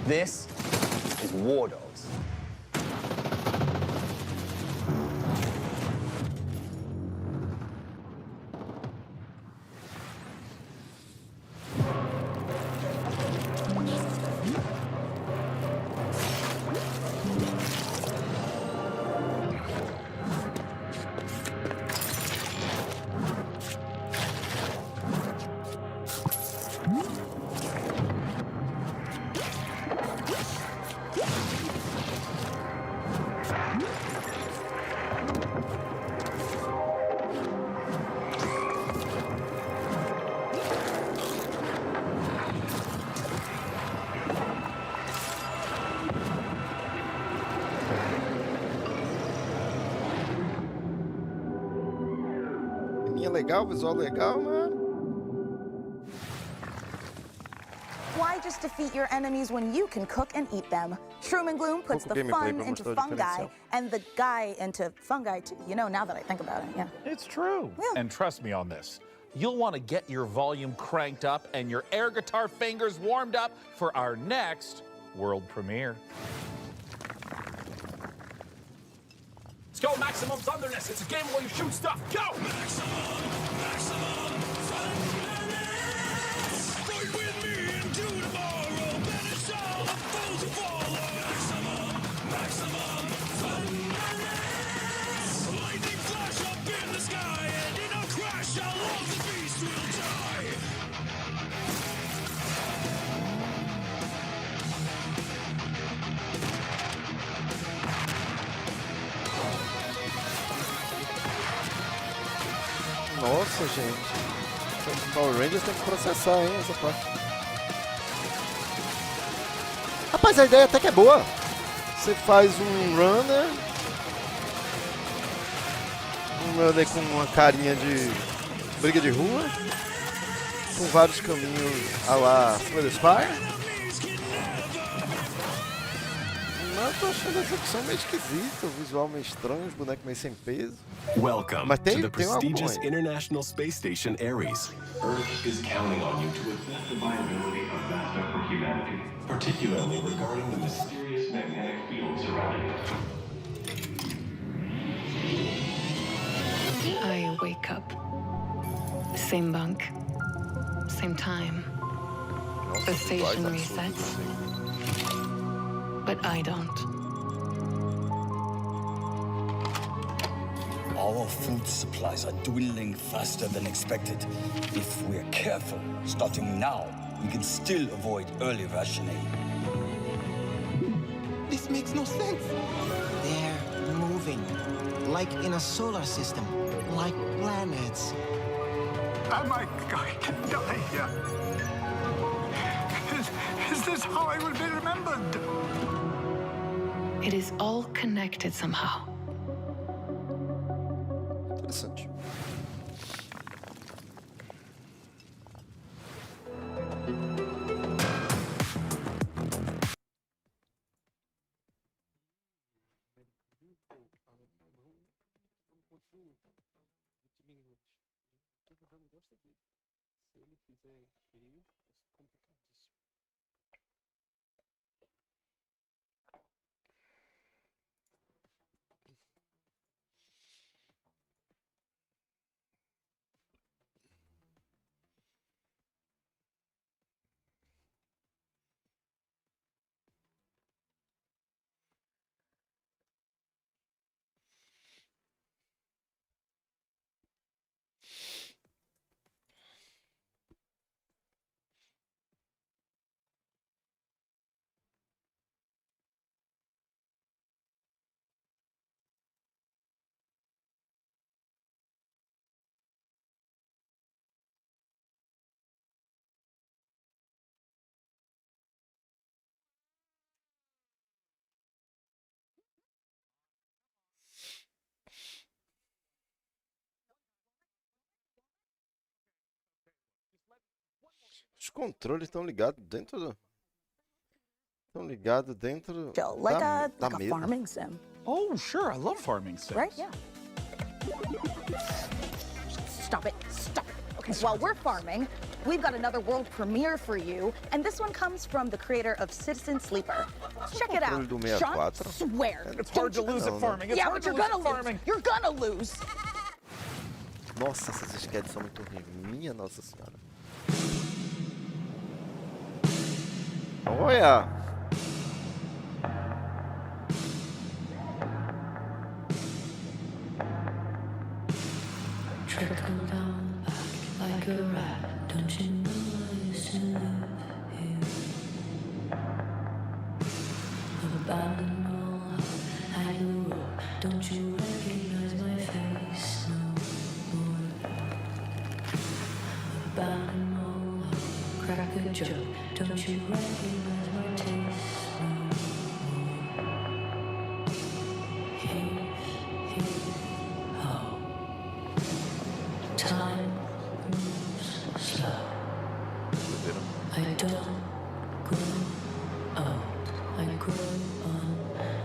This is War Dogs. Legal, visual legal, mano. Why just defeat your enemies when you can cook and eat them? Shroom and Gloom puts the fun into fungi and the guy into fungi too. You know, now that I think about it, yeah. It's true. Yeah. And trust me on this. You'll want to get your volume cranked up and your air guitar fingers warmed up for our next world premiere. Let's go, Maximum Thunderness. It's a game where you shoot stuff. Go! Maximum Thunderness. Fight with me into tomorrow. Banish all the foes who follow. Maximum Thunderness. Lightning flash up in the sky, and in a crash, all of the beast will die. Nossa, gente. Os Power Rangers tem que processar, hein, essa parte. Rapaz, a ideia até que é boa. Você faz um runner com uma carinha de briga de rua, com vários caminhos a lá Slay the Spire. Mas eu tô achando essa opção meio esquisita, o visual meio estranho, os bonecos meio sem peso. Welcome to the prestigious International Space Station Ares. Earth is counting on you to assess the viability of VASTA for humanity, particularly regarding the mysterious magnetic field surrounding it. I wake up. Same bunk. Same time. The station resets. But I don't. Our food supplies are dwindling faster than expected. If we're careful, starting now, we can still avoid early rationing. This makes no sense. They're moving, like in a solar system, like planets. Am I going to die here? Is this how I will be remembered? It is all connected somehow. Interessante. Os controles estão ligados dentro do... Estão ligados dentro like da a mesa. farming sim. Oh, sure. I love farming sims. Right? Yeah. Stop it. Stop it. Okay, while we're farming, we've got another world premiere for you, and this one comes from the creator of Citizen Sleeper. Check it out. Sean, swear. It's hard to lose at farming. It's hard to lose at farming. You're gonna lose. Nossa, essas esquetes são muito horríveis. Minha Nossa Senhora. Olha! Trickle down back like a rat. Don't you know I used to live here? Abandoned all I grew up. Don't you recognize my face no more? Abandoned all crack a joke. Don't you recognize my taste no more? Heave, ho. Time moves slow. I don't grow old. I grow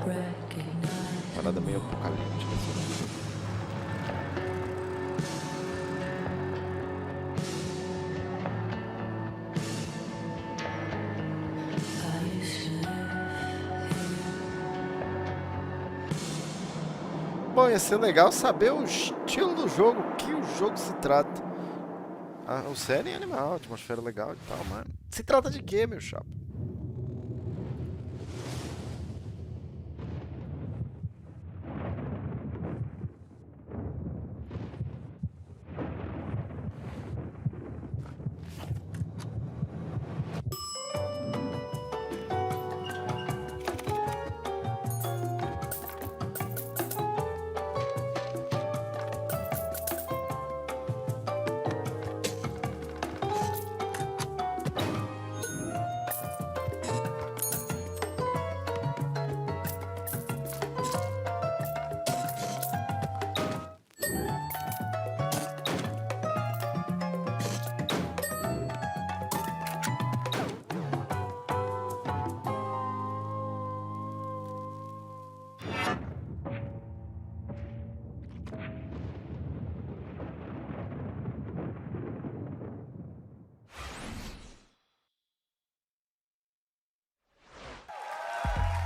unrecognized. Parada meio apocalíptica assim. Bom, ia ser legal saber o estilo do jogo, o que o jogo se trata. O série é animal, atmosfera legal e tal, mas se trata de quê, meu chapa?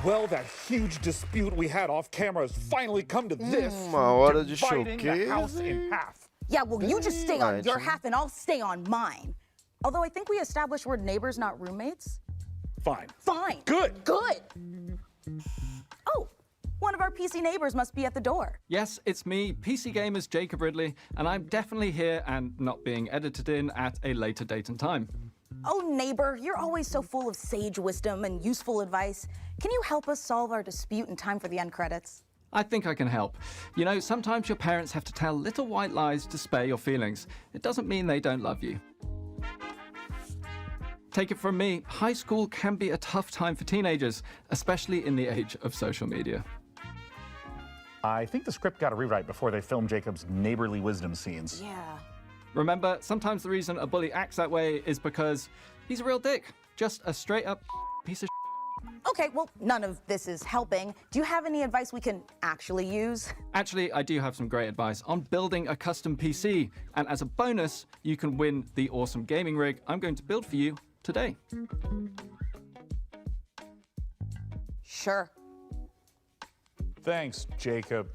Well, that huge dispute we had off camera has finally come to this. Uma hora de dividing the house showcase. in half. Yeah, well, you just stay on your half and I'll stay on mine. Although I think we established we're neighbors, not roommates. Fine. Fine. Good. Good. Oh, one of our PC neighbors must be at the door. Yes, it's me, PC Gamer's Jacob Ridley, and I'm definitely here and not being edited in at a later date and time. Oh, neighbor, you're always so full of sage wisdom and useful advice. Can you help us solve our dispute in time for the end credits? I think I can help. You know, sometimes your parents have to tell little white lies to spare your feelings. It doesn't mean they don't love you. Take it from me, high school can be a tough time for teenagers, especially in the age of social media. I think the script got a rewrite before they filmed Jacob's neighborly wisdom scenes. Yeah. Remember, sometimes the reason a bully acts that way is because he's a real dick. Just a straight up piece of Okay, well, none of this is helping. Do you have any advice we can actually use? Actually, I do have some great advice on building a custom PC. And as a bonus, you can win the awesome gaming rig I'm going to build for you today. Sure. Thanks, Jacob.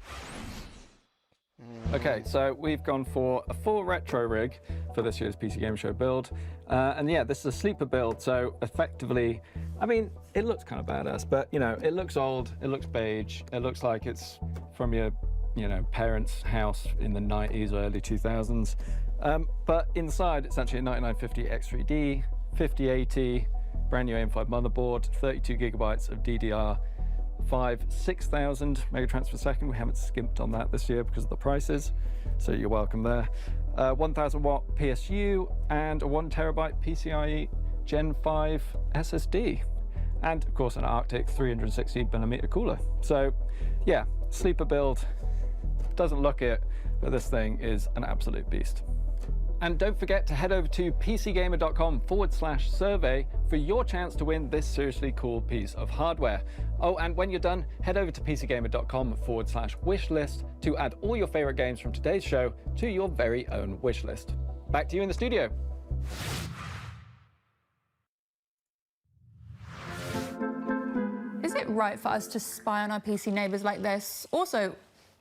Okay, so we've gone for a full retro rig for this year's PC Game Show build. And yeah, this is a sleeper build, so effectively, I mean, it looks kind of badass, but you know, it looks old, it looks beige, it looks like it's from your, parents' house in the 90s or early 2000s. But inside, it's actually a 9950 X3D, 5080, brand new AM5 motherboard, 32 gigabytes of DDR5, 6,000 megatransfers per second. We haven't skimped on that this year because of the prices, so you're welcome there. 1000 watt PSU and a 1 terabyte PCIe Gen 5 SSD. And of course an Arctic 360mm cooler. So yeah, sleeper build, doesn't look it, but this thing is an absolute beast. And don't forget to head over to pcgamer.com/survey for your chance to win this seriously cool piece of hardware. Oh, and when you're done, head over to pcgamer.com/wishlist to add all your favorite games from today's show to your very own wish list. Back to you in the studio. Is it right for us to spy on our PC neighbours like this? Also,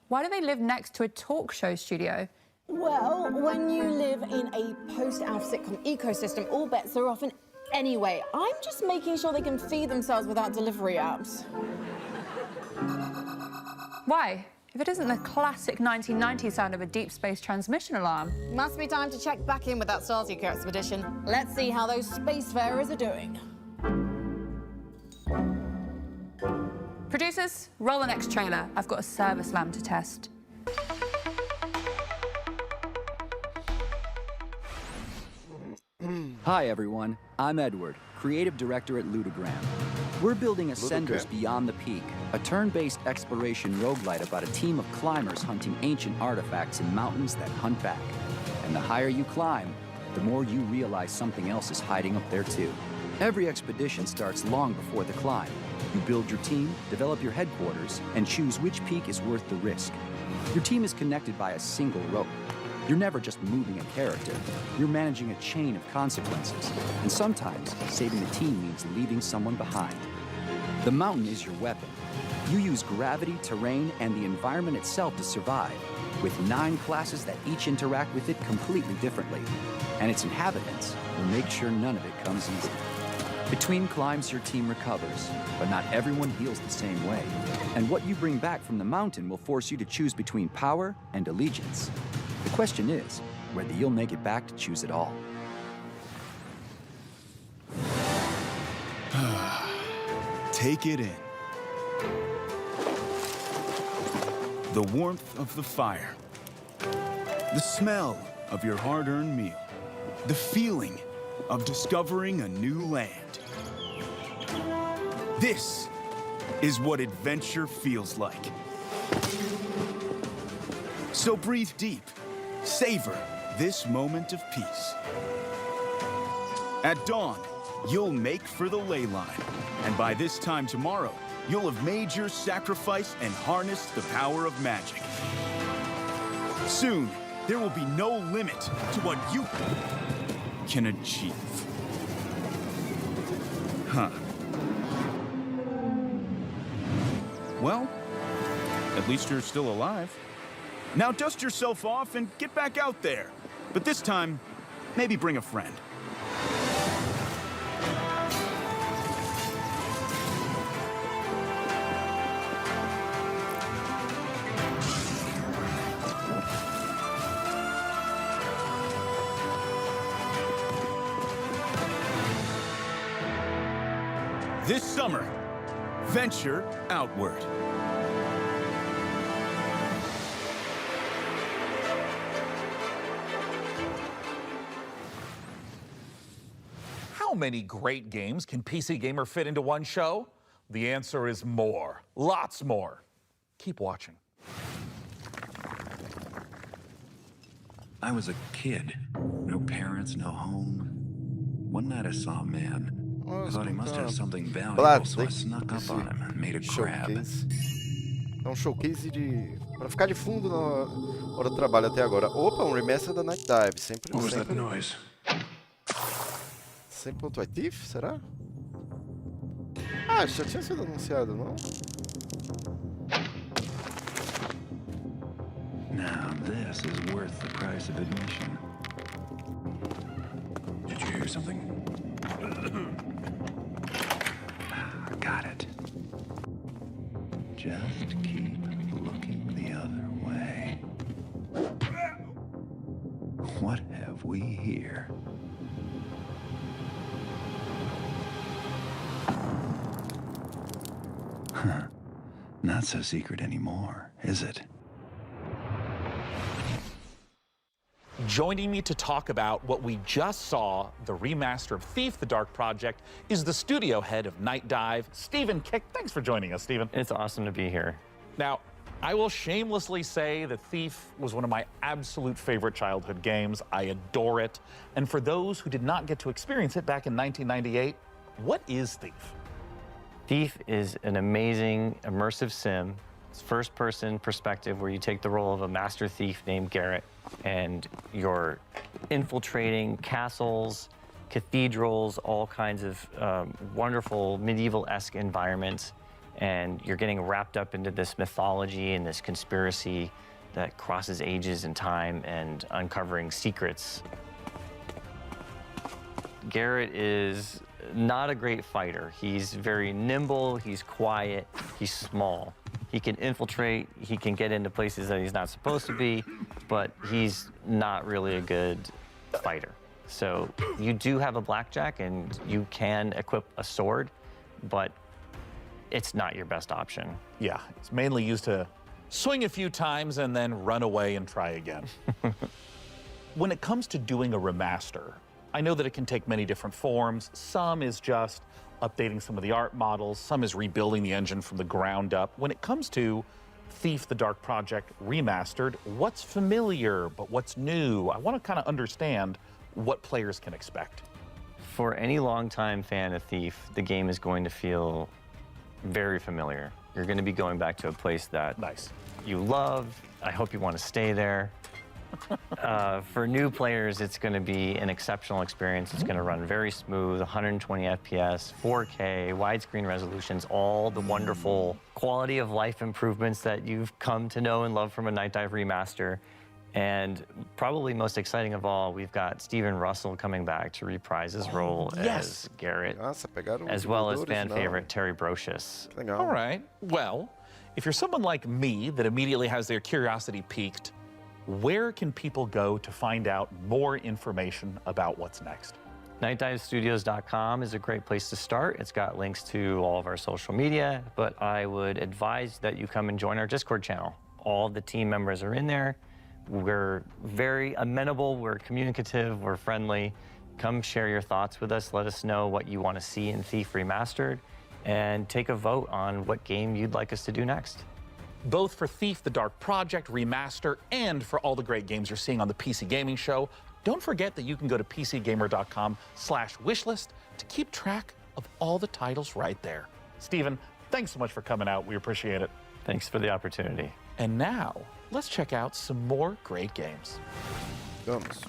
why do they live next to a talk show studio? Well, when you live in a post-Alf sitcom ecosystem, all bets are off. And anyway, I'm just making sure they can feed themselves without delivery apps. Why? If it isn't the classic 1990s sound of a deep space transmission alarm. Must be time to check back in with that Starseeker expedition. Let's see how those spacefarers are doing. Producers, roll the next trailer. I've got a service lamb to test. Hi everyone, I'm Edward, creative director at Ludogram. We're building Ascenders Beyond the Peak, a turn-based exploration roguelite about a team of climbers hunting ancient artifacts in mountains that hunt back. And the higher you climb, the more you realize something else is hiding up there too. Every expedition starts long before the climb. You build your team, develop your headquarters, and choose which peak is worth the risk. Your team is connected by a single rope. You're never just moving a character. You're managing a chain of consequences. And sometimes, saving the team means leaving someone behind. The mountain is your weapon. You use gravity, terrain, and the environment itself to survive, with 9 classes that each interact with it completely differently. And its inhabitants will make sure none of it comes easy. Between climbs, your team recovers, but not everyone heals the same way. And what you bring back from the mountain will force you to choose between power and allegiance. The question is whether you'll make it back to choose it all. Take it in. The warmth of the fire. The smell of your hard-earned meal. The feeling of discovering a new land. This is what adventure feels like. So breathe deep. Savor this moment of peace. At dawn, you'll make for the ley line. And by this time tomorrow, you'll have made your sacrifice and harnessed the power of magic. Soon, there will be no limit to what you can achieve. Huh. Well, at least you're still alive. Now dust yourself off and get back out there. But this time, maybe bring a friend. This summer, venture outward. How many great games can PC Gamer fit into one show? The answer is more. Lots more. Keep watching. I was a kid. No parents, no home. One night I saw a man Vamos I thought he must have escutar. something valuable, Black, so I snuck up on him and made a grab. Showcase. É um showcase pra ficar de fundo na hora do trabalho até agora. Opa, um remaster da Night Dive. Sempre. What was that noise? 100.8 Thief, será? Ah, já tinha sido anunciado, não? Now this is worth the price of admission. Did you hear something? Got it. Just keep looking the other way. What have we here? Huh. Not so secret anymore, is it? Joining me to talk about what we just saw, the remaster of Thief, the Dark Project, is the studio head of Night Dive, Stephen Kick. Thanks for joining us, Stephen. It's awesome to be here. Now, I will shamelessly say that Thief was one of my absolute favorite childhood games. I adore it. And for those who did not get to experience it back in 1998, what is Thief? Thief is an amazing, immersive sim. It's first-person perspective where you take the role of a master thief named Garrett, and you're infiltrating castles, cathedrals, all kinds of wonderful medieval-esque environments, and you're getting wrapped up into this mythology and this conspiracy that crosses ages and time and uncovering secrets. Garrett is not a great fighter. He's very nimble, he's quiet, he's small. He can infiltrate, he can get into places that he's not supposed to be, but he's not really a good fighter. So you do have a blackjack and you can equip a sword, but it's not your best option. Yeah, it's mainly used to swing a few times and then run away and try again. When it comes to doing a remaster, I know that it can take many different forms. Some is just updating some of the art models, some is rebuilding the engine from the ground up. When it comes to Thief, the Dark Project Remastered, what's familiar, but what's new? I want to kind of understand what players can expect. For any longtime fan of Thief, the game is going to feel very familiar. You're going to be going back to a place that you love. I hope you want to stay there. For new players, it's going to be an exceptional experience. It's going to run very smooth, 120 FPS, 4K, widescreen resolutions, all the wonderful quality of life improvements that you've come to know and love from a Night Dive remaster. And probably most exciting of all, we've got Steven Russell coming back to reprise his role as Garrett, as well as fan favorite Terry Brocious. All right. Well, if you're someone like me that immediately has their curiosity piqued, where can people go to find out more information about what's next? NightDiveStudios.com is a great place to start. It's got links to all of our social media, but I would advise that you come and join our Discord channel. All the team members are in there. We're very amenable, we're communicative, we're friendly. Come share your thoughts with us. Let us know what you want to see in Thief Remastered, and take a vote on what game you'd like us to do next. Both for Thief, the Dark Project Remaster, and for all the great games you're seeing on the PC Gaming Show, don't forget that you can go to pcgamer.com/wishlist to keep track of all the titles right there. Stephen, thanks so much for coming out. We appreciate it. Thanks for the opportunity. And now, let's check out some more great games. Vamos.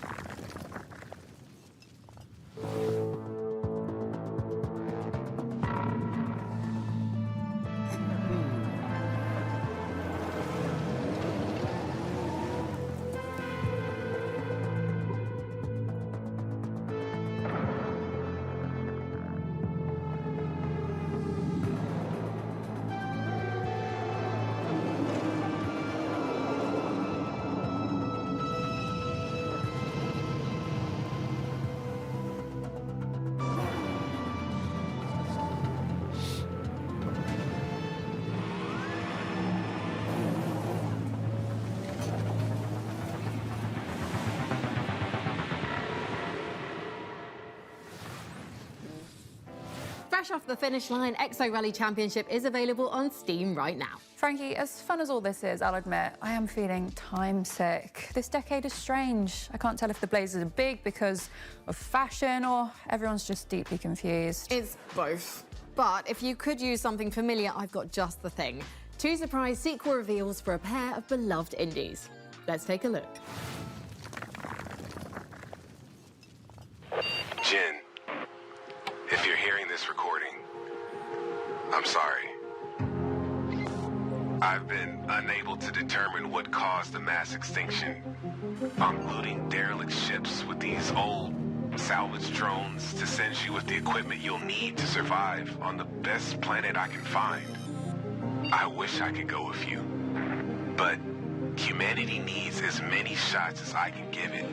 fresh off the finish line, Exo Rally Championship is available on Steam right now. Frankie, as fun as all this is, I'll admit, I am feeling time sick. This decade is strange. I can't tell if the blazers are big because of fashion or everyone's just deeply confused. It's both. But if you could use something familiar, I've got just the thing. 2 surprise sequel reveals for a pair of beloved indies. Let's take a look. Jen, if you're hearing this recording, I'm sorry. I've been unable to determine what caused the mass extinction. I'm looting derelict ships with these old salvage drones to send you with the equipment you'll need to survive on the best planet I can find. I wish I could go with you, but humanity needs as many shots as I can give it.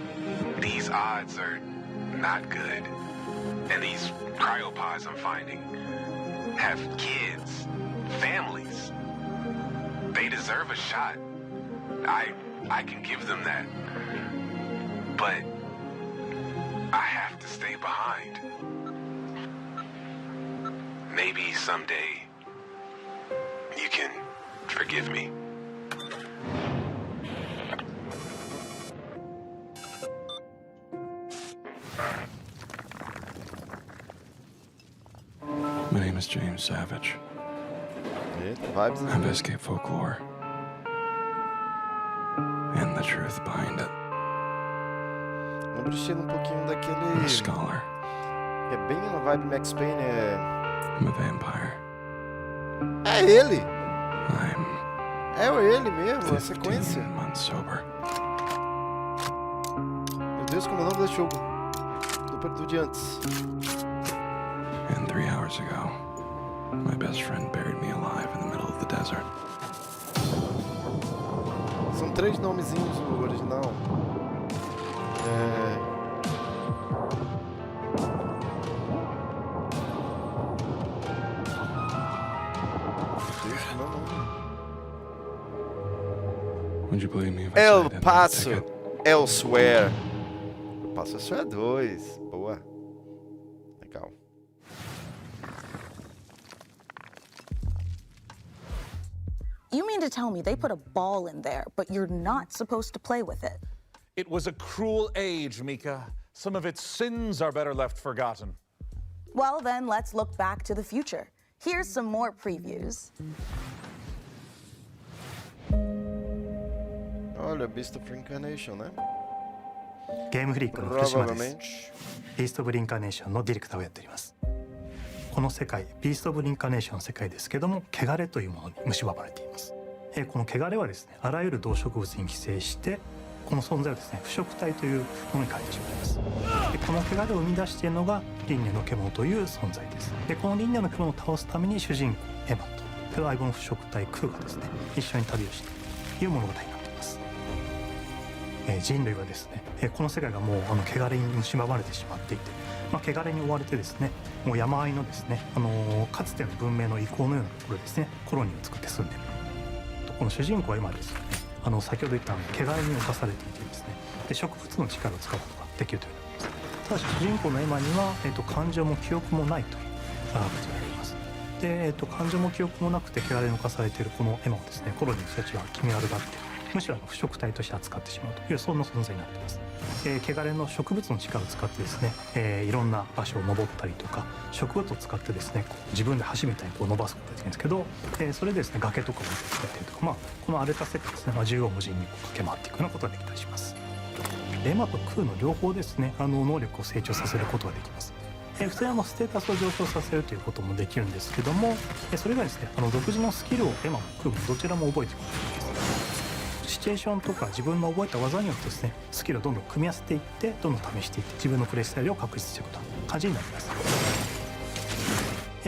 These odds are not good. And these cryopods I'm finding have kids, families. They deserve a shot. I can give them that. But I have to stay behind. Maybe someday you can forgive me. My name is James Savage. Vibes. I've escaped folklore and the truth behind it. Lembra o estilo pouquinho daquele... I'm a scholar. É bem uma vibe Max Payne, I'm a vampire. É ele! I'm É ele mesmo, a 15 sequência. months sober. Meu Deus, como é o nome desse jogo? Do de antes. And 3 hours ago, my best friend buried me alive in the middle of the desert. São 3 nomezinhos no original. Would you believe me if I El said I didn't Paso, take it? Elsewhere. El Paso Elsewhere 2. Boa. Legal. You mean to tell me they put a ball in there, but you're not supposed to play with it? It was a cruel age, Mika. Some of its sins are better left forgotten. Well, then let's look back to the future. Here's some more previews. Olha, Beast of Reincarnation, né? ゲームフリークの福島です。ビースト・オブ・リンカーネーションのディレクターをやっております。この世界、ビースト・オブ・リンカーネーションの世界ですけども、汚れというものに蝕まれています。この汚れはですね、あらゆる動植物に寄生して、この存在をですね、腐食体というものに変えてしまいます。でこの汚れを生み出しているのが輪廻の獣という存在です。でこの輪廻の獣を倒すために主人公エマと相棒の腐食体クーがですね、一緒に旅をしているという物語になっています。人類はですね、この世界がもう汚れに蝕まれてしまっていて、汚れに追われてですね、もう山あいのですね、かつての文明の遺構のようなところですね、コロニーを作って住んでいる。この主人公は今ですね、先ほど言った汚れに侵されていてですね、で植物の力を使うことができるということです。ただし主人公のエマには、感情も記憶もないという形になります。で、感情も記憶もなくて汚れに侵されているこのエマをですね、コロニーの人たちは気味悪がって、むしろ腐食体として扱ってしまうというそんな存在になっています。汚れの植物の力を使ってですね、いろんな場所を登ったりとか、植物を使ってですね、自分で橋みたいに伸ばすことができるんですけど、それでですね、崖とかを使ったりとか、この荒れた世界ですね、縦横無尽に駆け回っていくようなことができたりします。エマとクーの両方ですね、能力を成長させることができます。普通にステータスを上昇させるということもできるんですけども、それがですね、独自のスキルをエマもクーもどちらも覚えていくことができます。シチュエーションとか自分の覚えた技によってですね、スキルをどんどん組み合わせていってどんどん試していって自分のプレイスタイルを確立していくという感じになります。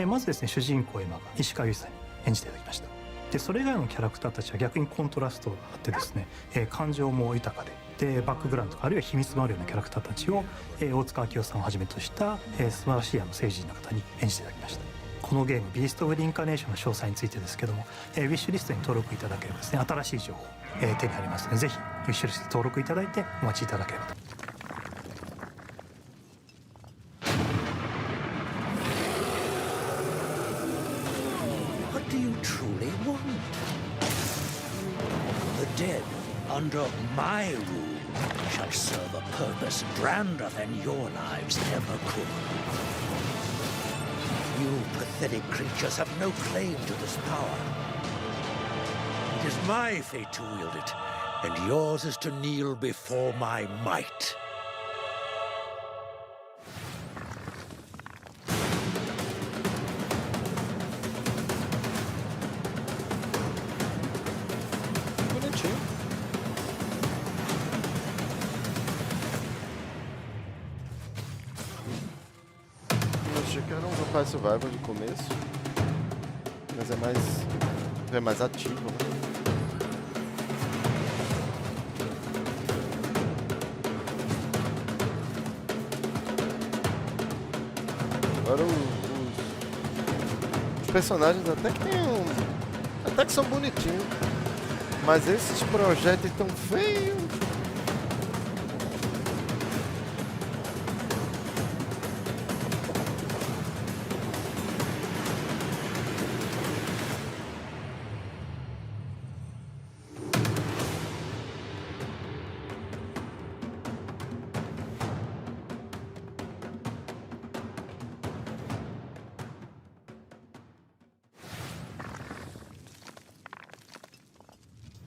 まずですね、主人公エマが石川由依さんに演じていただきました。でそれ以外のキャラクターたちは逆にコントラストがあってですね、感情も豊かでバックグラウンドとかあるいは秘密もあるようなキャラクターたちを、大塚明夫さんをはじめとした、素晴らしい政治人の方に演じていただきました。このゲーム、ビースト・オブ・リンカーネーションの詳細についてですけども、ウィッシュリストに登録いただければですね、新しい情報、手に入りますので、ぜひウィッシュリストに登録いただいてお待ちいただければと。do you truly want? The dead, under my rule, shall serve a purpose grander than your lives ever could. You pathetic creatures have no claim to this power. It is my fate to wield it, and yours is to kneel before my might. Bonitinho. Eu achei que era um Vampire Survivor de começo, mas é mais ativo, né? Agora os personagens até que são bonitinhos, mas esses projetos tão feios.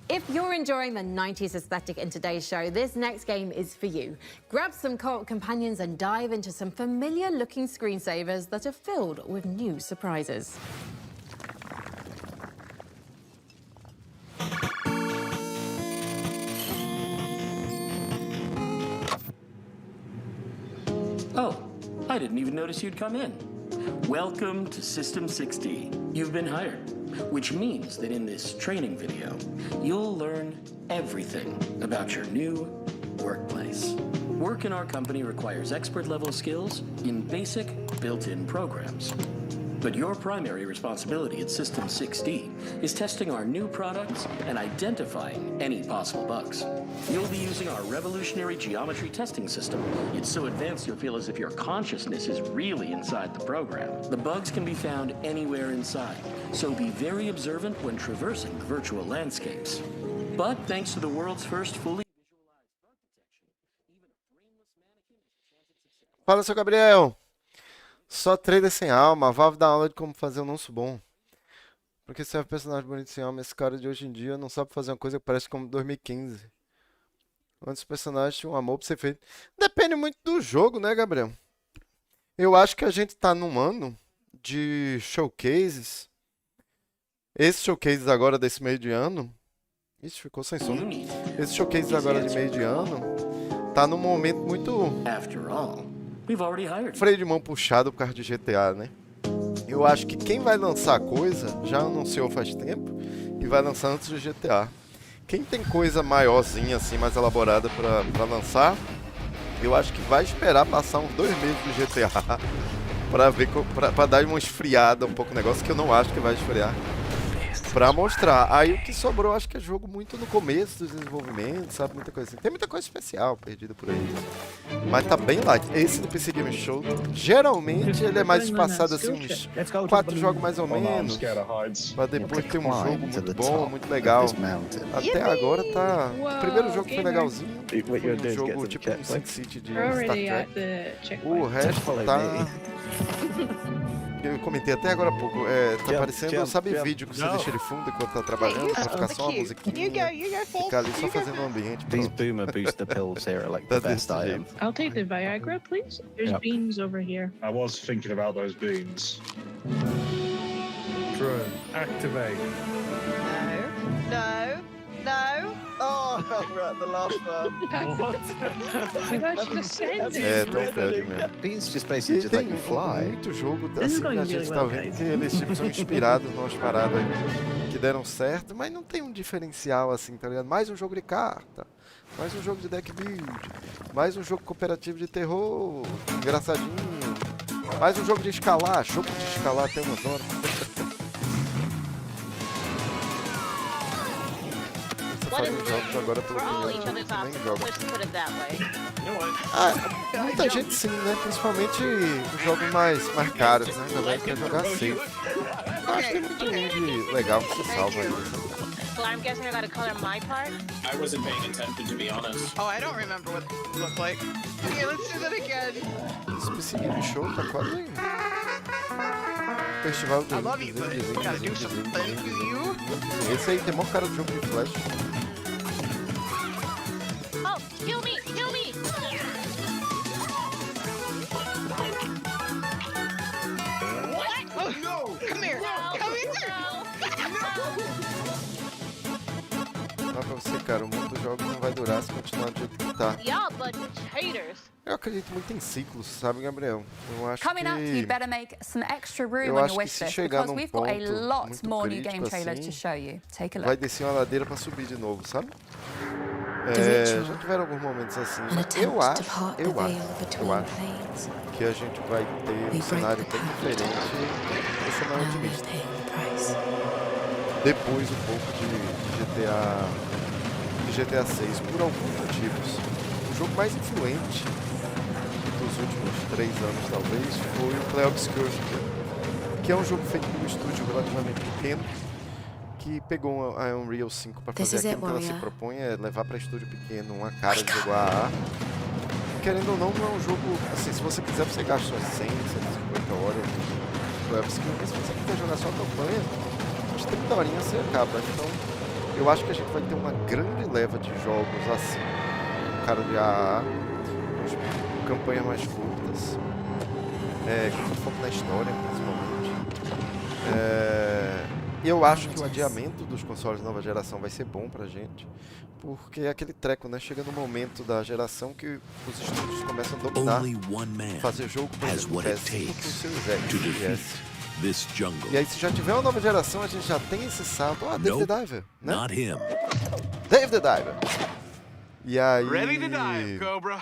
If you're enjoying the 90s aesthetic in today's show, this next game is for you. Grab some co-op companions and dive into some familiar-looking screensavers that are filled with new surprises. Oh, I didn't even notice you'd come in. Welcome to System 6D. You've been hired, which means that in this training video, you'll learn everything about your new workplace. Work in our company requires expert-level skills in basic, built-in programs. But your primary responsibility at System 6D is testing our new products and identifying any possible bugs. You'll be using our revolutionary geometry testing system. It's so advanced you'll feel as if your consciousness is really inside the program. The bugs can be found anywhere inside, so be very observant when traversing the virtual landscapes. But thanks to the world's first fully Fala, seu Gabriel. Só trader sem alma. A Valve dá aula de como fazer um anúncio bom. Porque se é um personagem bonito sem alma, esse cara de hoje em dia não sabe fazer uma coisa que parece como 2015. Antes os personagens tinham um amor pra ser feito. Depende muito do jogo, né, Gabriel? Eu acho que a gente tá num ano de showcases. Esses showcases agora desse meio de ano. Ixi, ficou sem som. Esses showcases agora de meio de ano. Tá num momento muito freio de mão puxado por causa de GTA, né? Eu acho que quem vai lançar coisa já anunciou faz tempo e vai lançar antes do GTA. Quem tem coisa maiorzinha, assim, mais elaborada pra lançar, eu acho que vai esperar passar uns 2 meses do GTA pra ver, pra dar uma esfriada um pouco o negócio, que eu não acho que vai esfriar. Pra mostrar. Aí o que sobrou, acho que é jogo muito no começo do desenvolvimento, sabe? Muita coisa assim. Tem muita coisa especial perdida por aí. Mas tá bem light. Esse do PC Game Show, geralmente ele é mais espaçado assim, uns 4 jogos mais ou menos. Pra depois ter um jogo muito bom, muito legal. Até agora tá... O primeiro jogo foi legalzinho. Foi um jogo tipo um SimCity de Star Trek. O resto tá... Eu comentei até agora há pouco, tá parecendo, sabe, vídeo que você deixa ele fundo enquanto tá trabalhando, pra ficar só uma musiquinha, ficar ali só fazendo um ambiente. These boomer booster pills here are like the best item. I'll take the Viagra, please. There's beans over here. I was thinking about those beans. Drone, activate. No. Oh, we're at the last one. What? I've actually sent it. É, tão fred mesmo. Beans just basically just let you fly. Muito jogo, assim, a gente tá vendo que eles tipo, são inspirados nas paradas que deram certo, mas não tem um diferencial assim, tá ligado? Mais um jogo de carta, mais um jogo de deck build, mais um jogo cooperativo de terror, engraçadinho, mais um jogo de escalar, até umas horas. Jogos agora pelo primeiro jogo também jogam. Muita gente sim, né? Principalmente os jogos mais caros, né? A galera quer jogar safe. acho que tem muito indie legal que se salva aí. Well, I'm guessing I gotta color my part. I wasn't paying attention, to be honest. Oh, I don't remember what it looked like. Okay, let's do that again. Esse PC Game Show tá quase festival de I love you, but I gotta do something with you. Esse aí tem maior cara de jogo de flash. Oh, kill me! Kill me! What? Oh, no! Come here! Come here! Não pra você, cara, o mundo dos jogos não vai durar se continuar do jeito que tá. Y'all bunch of haters. Eu acredito muito em ciclos, sabe, Gabriel? Eu acho Coming up, you'd que... better make some extra room Eu on acho your que wish se list chegar because num we've got a ponto lot muito more new crítico game trailers assim, to show you. Take a vai look. descer uma ladeira pra subir de novo, sabe? Já tiveram alguns momentos assim, mas eu acho que a gente vai ter um cenário bem diferente do cenário otimista. Depois um pouco de GTA 6, por alguns motivos. O jogo mais influente dos últimos 3 anos, talvez, foi o Play Obscure, que é um jogo feito por um estúdio relativamente pequeno, que pegou a Unreal 5 para fazer aquilo que ela se propõe, é levar para estúdio pequeno uma cara de jogo AA. Querendo ou não, não é um jogo, assim, se você quiser, você gasta umas 100, 150 horas no Play Obscure, mas se você quiser jogar só a campanha, uns 30 horinhas você acaba. Então, eu acho que a gente vai ter uma grande leva de jogos assim, cara de AA, campanhas mais curtas, com foco na história, principalmente. Eu acho que o adiamento dos consoles de nova geração vai ser bom pra gente, porque é aquele treco, né? Chega no momento da geração que os estúdios começam a dominar, fazer jogo, por exemplo, PS5 com o Series X. E aí, se já tiver uma nova geração, a gente já tem esse salto. Ah, Dave the Diver, né? Dave the Diver. E aí... Ready to dive, Cobra.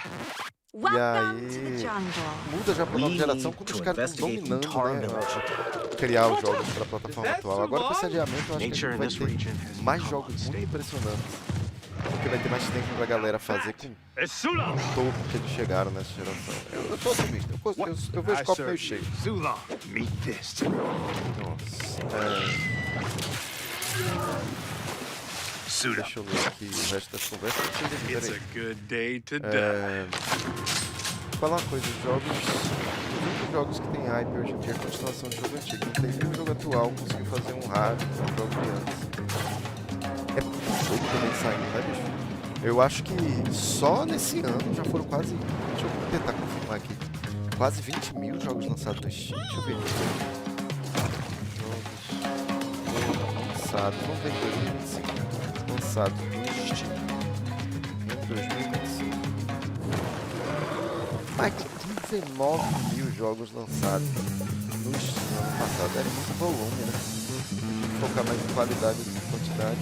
E aí, muda já pra nova geração quando os caras estão dominando, né, criar os jogos pra plataforma atual. Agora com esse adiamento eu acho que a gente vai ter mais jogos muito impressionantes. Porque vai ter mais tempo pra galera fazer com o topo que eles chegaram nessa geração. Eu tô otimista, eu vejo o copo meio cheio. Deixa eu ler aqui o resto das conversas. Falar uma coisa, os únicos jogos que tem hype hoje em dia é a continuação de jogo antigo. Não tem nenhum jogo atual que conseguiu fazer um rádio com o jogo de antes. É muito jogo também saindo, né, bicho? Eu acho que só nesse ano já foram quase... Deixa eu tentar confirmar aqui. Quase 20 mil jogos lançados no Steam. Deixa eu ver aqui. Jogos lançados. Vamos ver em 2025. Lançados no Steam. Em 2025. Mais de 19 mil jogos lançados no Steam no ano passado. É muito volume, né? Focar mais em qualidade do que quantidade.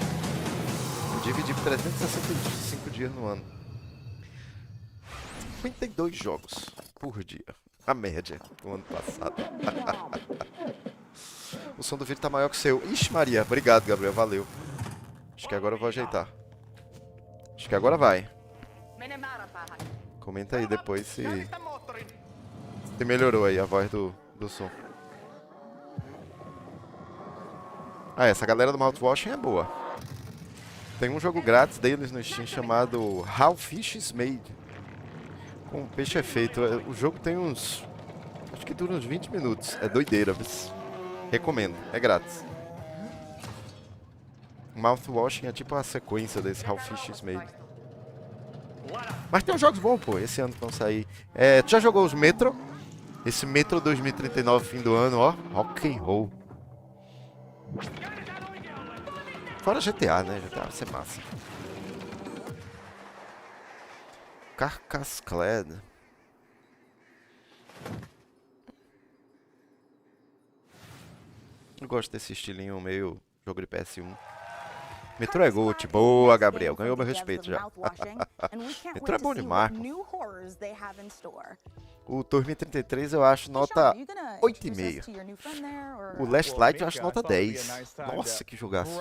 Dividir por 365 dias no ano. 52 jogos por dia. A média do ano passado. O som do vídeo tá maior que o seu. Ixi, Maria. Obrigado, Gabriel. Valeu. Acho que agora eu vou ajeitar. Acho que agora vai. Comenta aí depois se melhorou aí a voz do som. Ah, essa galera do mouthwashing é boa. Tem um jogo grátis deles no Steam chamado How Fish is Made. Com peixe é feito. O jogo tem uns... Acho que dura uns 20 minutos. É doideira, mas... Recomendo. É grátis. Mouthwashing é tipo a sequência desse How Fish is Made. Mas tem uns jogos bons, pô. Esse ano que vão sair. Tu já jogou os Metro? Esse Metro 2039, fim do ano, ó. Rock and roll. Fora GTA, né? GTA vai ser massa. Carcassclad. Eu gosto desse estilinho meio jogo de PS1. Metro é GOAT. Boa, Gabriel. Ganhou meu respeito já. Metro é bom demais. O 2033 eu acho nota 8,5. O Last Light eu acho nota 10. Nossa, que jogaço.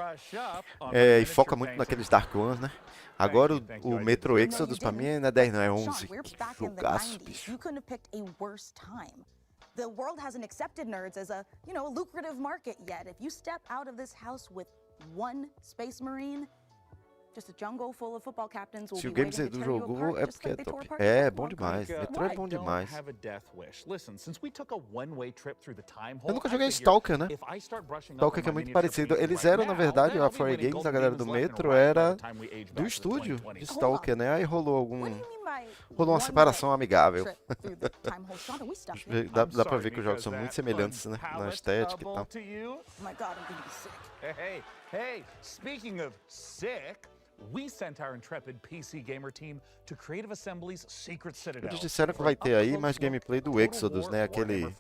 E foca muito naqueles Dark Ones, né? Agora o Metro Exodus pra mim não é 10 não, é 11. Que jogaço, bicho. The world hasn't accepted nerds as a, you know, a lucrative market yet. If you step out of this house with one space marine, just a jungle full of football captains will Se o be games waiting aí to do tear you jogo apart é just porque é like they tore top. apart É, your bom Pokemon demais. cards. Metrô é bom I don't demais. have a death wish. Listen, since we took a one-way trip through the time hole, Eu nunca I joguei figure Stalker, né? if I start brushing up Stalker on que é my muito miniature parecido. painting Eles right eram, na now, verdade, then a I'll be Fire winning Games, a gold galera do demons left and Metro, right by era the time we age do back to the estúdio 2020s. de Stalker, né? Aí rolou rolou uma One separação way amigável. trip through the time hole. Sean, are we stuck here? Dá pra ver que os jogos são muito semelhantes, né? Na estética e tal. To you? Oh my God, I'm gonna be sick. Hey, speaking of sick, we sent our intrepid PC gamer team to Creative Assembly's Secret Citadel. Eles disseram que vai ter aí mais gameplay do Exodus, né? Aquele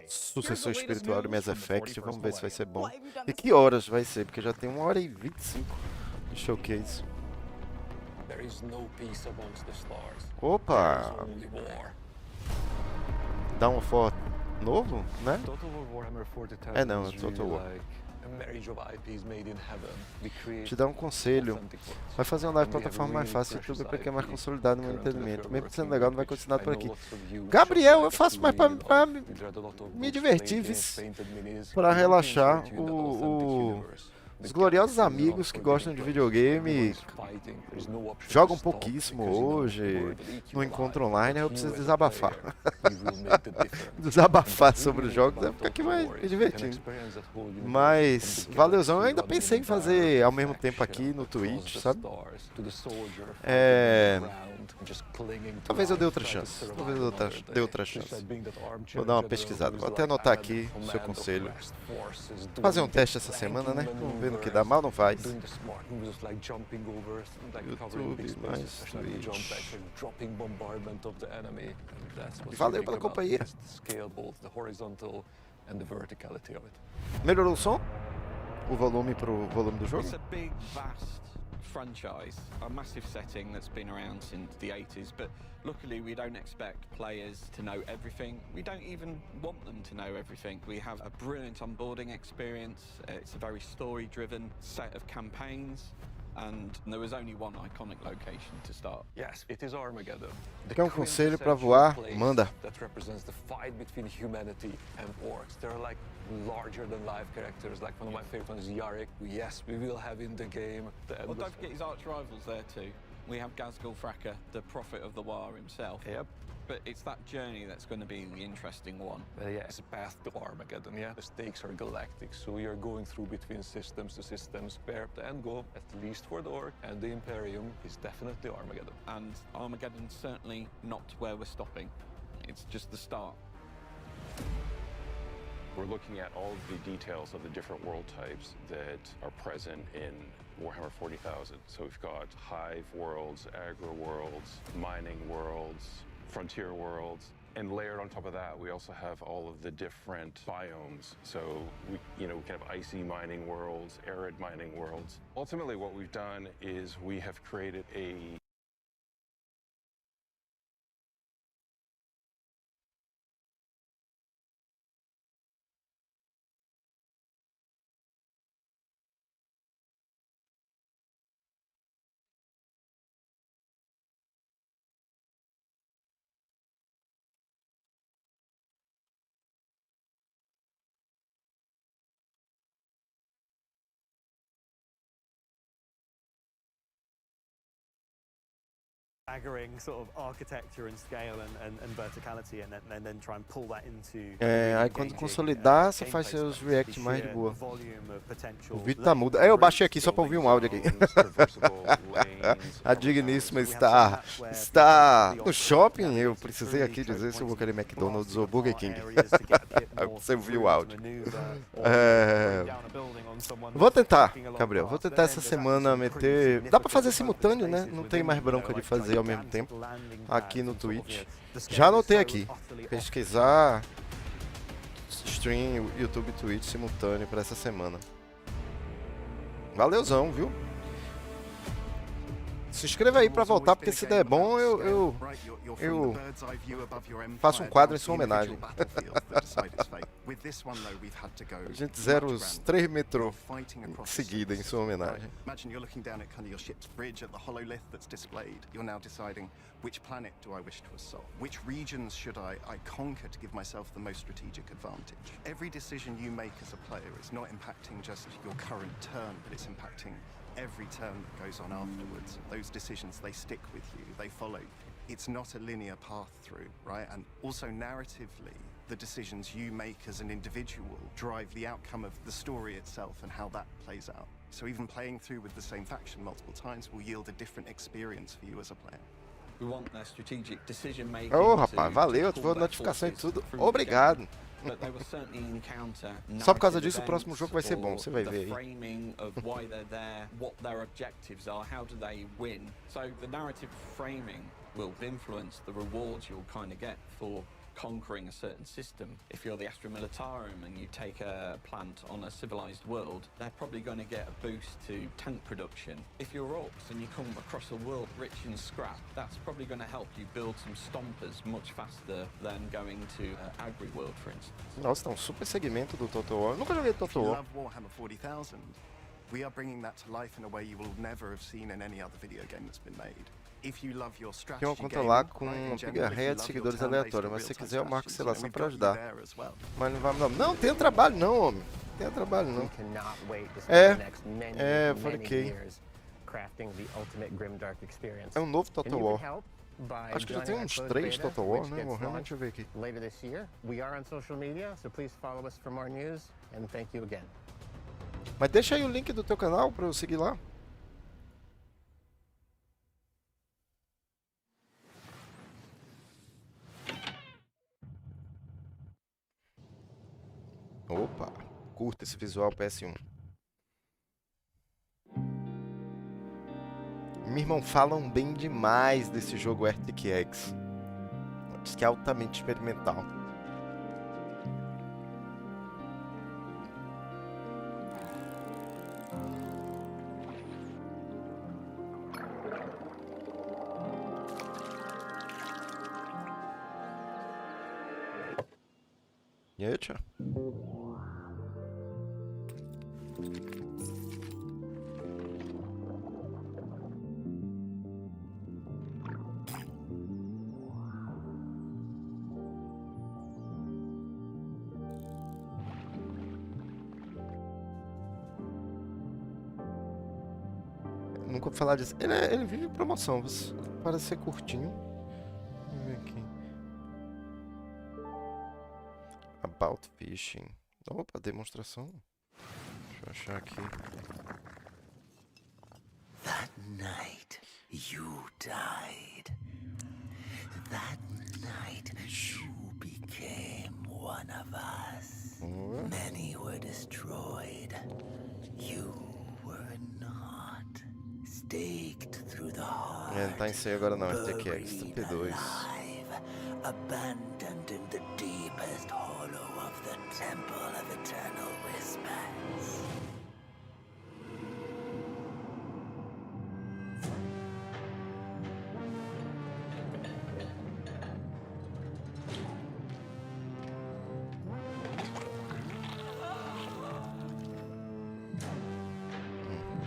sucessor espiritual do Mass Effect. Vamos ver se vai ser bom. E que horas vai ser? Porque já tem 1h25 de showcase. Opa! Dá um for novo, né? É não, é Total War. Te dá um conselho. Vai fazer uma live plataforma mais fácil, tudo pra quem é mais consolidado no meu entendimento. Mesmo sendo legal, não vai continuar nada por aqui. Gabriel, eu faço mais pra me divertir, pra relaxar. Os gloriosos amigos que gostam de videogame jogam pouquíssimo hoje no encontro online, eu preciso desabafar. Desabafar sobre os jogos é ficar aqui mais me divertindo. Mas, valeuzão, eu ainda pensei em fazer ao mesmo tempo aqui no Twitch, sabe? Talvez eu dê outra chance. Talvez eu dê outra chance. Vou dar uma pesquisada. Vou até anotar aqui o seu conselho. Vou fazer um teste essa semana, né? Vamos ver no que dá. Mal não faz. YouTube, mais Twitch. E valeu pela companhia. Melhorou o som? O volume pro volume do jogo? Franchise, a massive setting that's been around since the 80s, but luckily we don't expect players to know everything. We don't even want them to know everything. We have a brilliant onboarding experience. It's a very story-driven set of campaigns, and there was only one iconic location to start. Yes, it is Armageddon. Quer um conselho pra voar? Manda. That represents the fight between humanity and orcs. They're like larger than life characters. Like one of my favorite ones is Yarrick. Yes, we will have in the game. Well, don't forget his arch rivals there too. We have Ghazghkull Fracker, the prophet of the War himself. Yep. But it's that journey that's going to be the interesting one. Yeah, it's a path to Armageddon, yeah? The stakes are galactic, so you're going through between systems to systems, where the end goal, at least for the Orc and the Imperium, is definitely Armageddon. And Armageddon's certainly not where we're stopping. It's just the start. We're looking at all of the details of the different world types that are present in Warhammer 40,000. So we've got hive worlds, agro worlds, mining worlds, frontier worlds, and layered on top of that, we also have all of the different biomes. So we can have icy mining worlds, arid mining worlds. Ultimately, what we've done is we have created a staggering sort of architecture and scale and verticality, and then try and pull that into. Aí quando consolidar, você faz seus react mais de boa. O vídeo tá mudo. Eu baixei aqui só pra ouvir um áudio aqui. A digníssima está no shopping. Eu precisei aqui dizer se eu vou querer McDonald's ou Burger King. Você ouviu o áudio. Vou tentar, Gabriel. Vou tentar essa semana meter. Dá pra fazer simultâneo, né? Não tem mais bronca de fazer ao mesmo tempo aqui no Twitch. Já anotei aqui. Pesquisar stream, YouTube e Twitch simultâneo para essa semana. Valeuzão, viu? Se inscreva aí para voltar, porque se der bom, eu faço um quadro em sua homenagem. A gente zera os 3 metrô em seguida em sua homenagem. Imagine you're looking down at kind of your ship's bridge at the hololith that's displayed. You're now deciding which planet do I wish to assault? Which regions should I conquer to give myself the most strategic advantage? Every decision you make as a player is not impacting just your current turn, but it's impacting every turn that goes on afterwards. Those decisions, they stick with you, they follow you. It's not a linear path through, right? And also narratively, the decisions you make as an individual drive the outcome of the story itself and how that plays out. So even playing through with the same faction multiple times will yield a different experience for you as a player. We want their strategic decision making. Ô, rapaz, valeu, ativou a notificação e tudo. Obrigado. But they will certainly encounter Só por causa disso o próximo jogo vai ser bom, você vai ver aí. Framing of why they're there, what their objectives are, how do they win. So the narrative framing will influence the rewards you'll kind of get for conquering a certain system. If you're the Astra Militarum and you take a plant on a civilized world, they're probably going to get a boost to tank production. If you're Orcs and you come across a world rich in scrap, that's probably going to help you build some stompers much faster than going to Agri World, for instance. Nossa, tá um super segmento do Total War. Eu nunca joguei Total War. If you love Warhammer 40,000, we are bringing that to life in a way you will never have seen in any other video game that's been made. Tem uma conta lá com uma pigarreia de seguidores aleatórios, mas se quiser eu marco selação para ajudar. Mas não vai me dar. Não, tem trabalho não, homem. Tem trabalho não. Falei. É um novo Total War. Acho que já tem uns 3 Total War, né? Realmente, deixa eu ver aqui. Mas deixa aí o link do teu canal para eu seguir lá. Opa, curta esse visual PS1. Meu irmão, falam bem demais desse jogo Arctic X. Diz que é altamente experimental. E aí, tchau. Nunca vou falar disso. Ele vive em promoção, parece ser curtinho. Vamos ver aqui. About Fishing. Opa, demonstração. Deixa eu achar aqui. That night you died. That night you became one of us. Many were destroyed. You were not. Staked through the heart. Não tá em si agora não, Arctic X 32. Abandoned in the deepest hollow of the Temple of Eternal Whispers.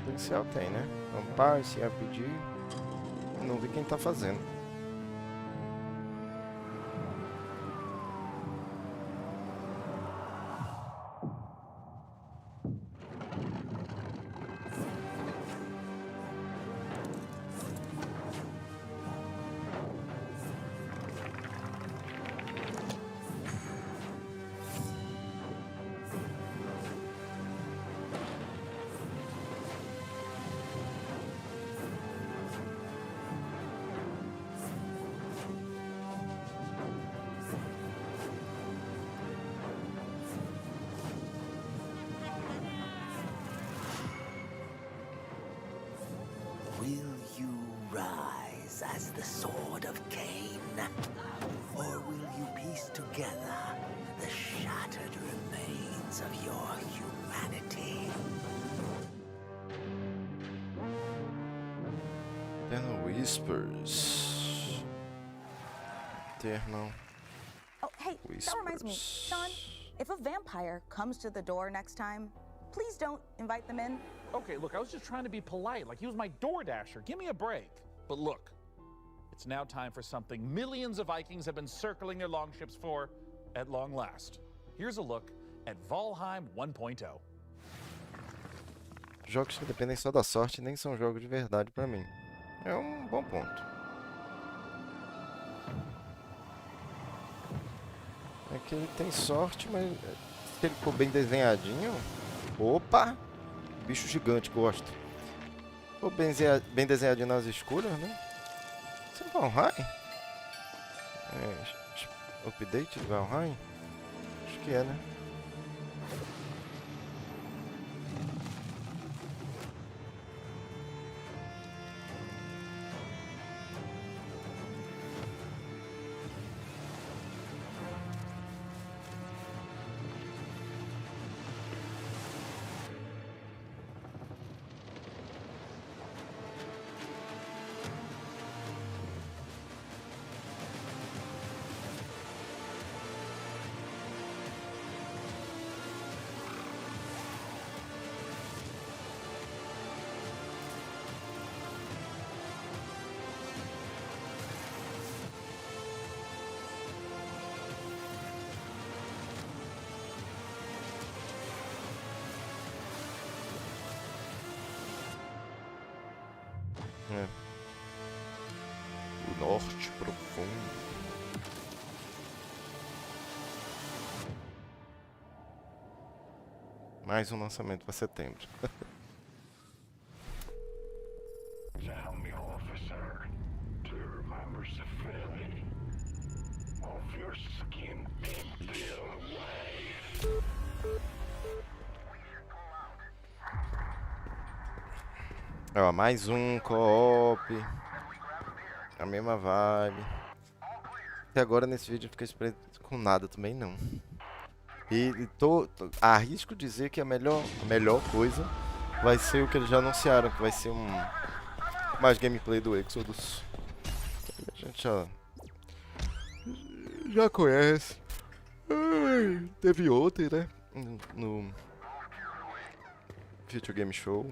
Potencial tem, né? Ampar, se RPG. Não vi quem tá fazendo. Will you rise as the sword of Cain? Or will you piece together the shattered remains of your humanity? Eternal Whispers. Eternal Oh, hey, that reminds me. Sean, If a vampire comes to the door next time, please don't invite them in. Okay, look, I was just trying to be polite, like he was my door dasher. Give me a break. But look, it's now time for something millions of Vikings have been circling their longships for at long last. Here's a look at Valheim 1.0. Jogos que dependem só da sorte nem são jogos de verdade pra mim. É um bom ponto. É que ele tem sorte, mas se ele for bem desenhadinho... Opa! Bicho gigante, gosto. For bem desenhadinho nas escuras, né? Isso é Valheim? Update de Valheim? Acho que é, né? O norte profundo. Mais um lançamento para setembro. Tell me, officer, do you remember the feeling of your skin being peeled away? Ó, mais um co-op. A mesma vibe. Até agora nesse vídeo eu fiquei esperando com nada também não. E arrisco dizer que a melhor coisa vai ser o que eles já anunciaram, que vai ser mais gameplay do Exodus. A gente já conhece. Teve ontem, né? No videogame show.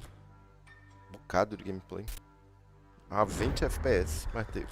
Bocado de gameplay. 20 FPS, mas teve.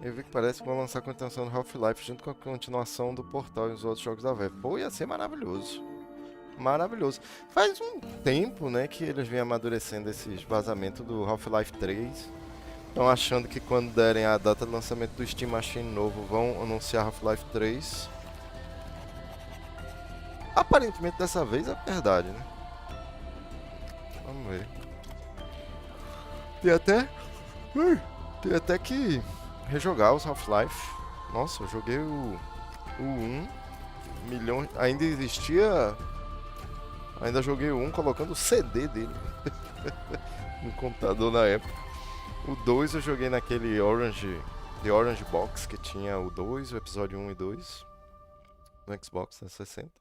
Eu vi que parece que vão lançar a continuação do Half-Life junto com a continuação do Portal e os outros jogos da Valve. Pô, ia ser maravilhoso. Maravilhoso. Faz um tempo, né, que eles vêm amadurecendo esses vazamentos do Half-Life 3. Estão achando que quando derem a data de lançamento do Steam Machine novo, vão anunciar Half-Life 3. Aparentemente dessa vez é verdade, né? Vamos ver. Tem até que rejogar os Half-Life. Nossa, eu joguei o 1 milhão. Ainda existia. Ainda joguei o 1 colocando o CD dele no computador na época. O 2 eu joguei naquele The Orange Box que tinha o 2, o episódio 1 e 2 no Xbox 360.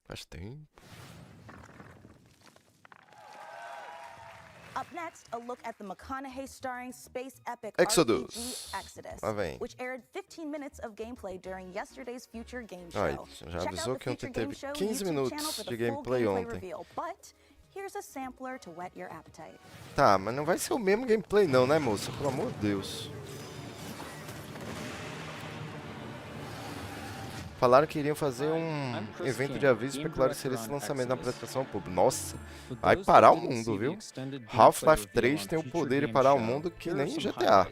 Faz tempo. Up next, a look at the McConaughey-starring space epic Exodus. RPG Exodus, Lá vem. which aired 15 minutes of gameplay during yesterday's Future Game Show. Ai, já avisou que ontem teve 15 minutos de gameplay ontem. But here's a sampler to whet your appetite. Tá, mas não vai ser o mesmo gameplay não, né, moça? Pelo amor de Deus. Falaram que iriam fazer um evento de aviso para esclarecer esse lançamento na apresentação ao público. Nossa, vai parar o mundo, viu? Half-Life 3 tem o poder de parar o mundo que nem GTA.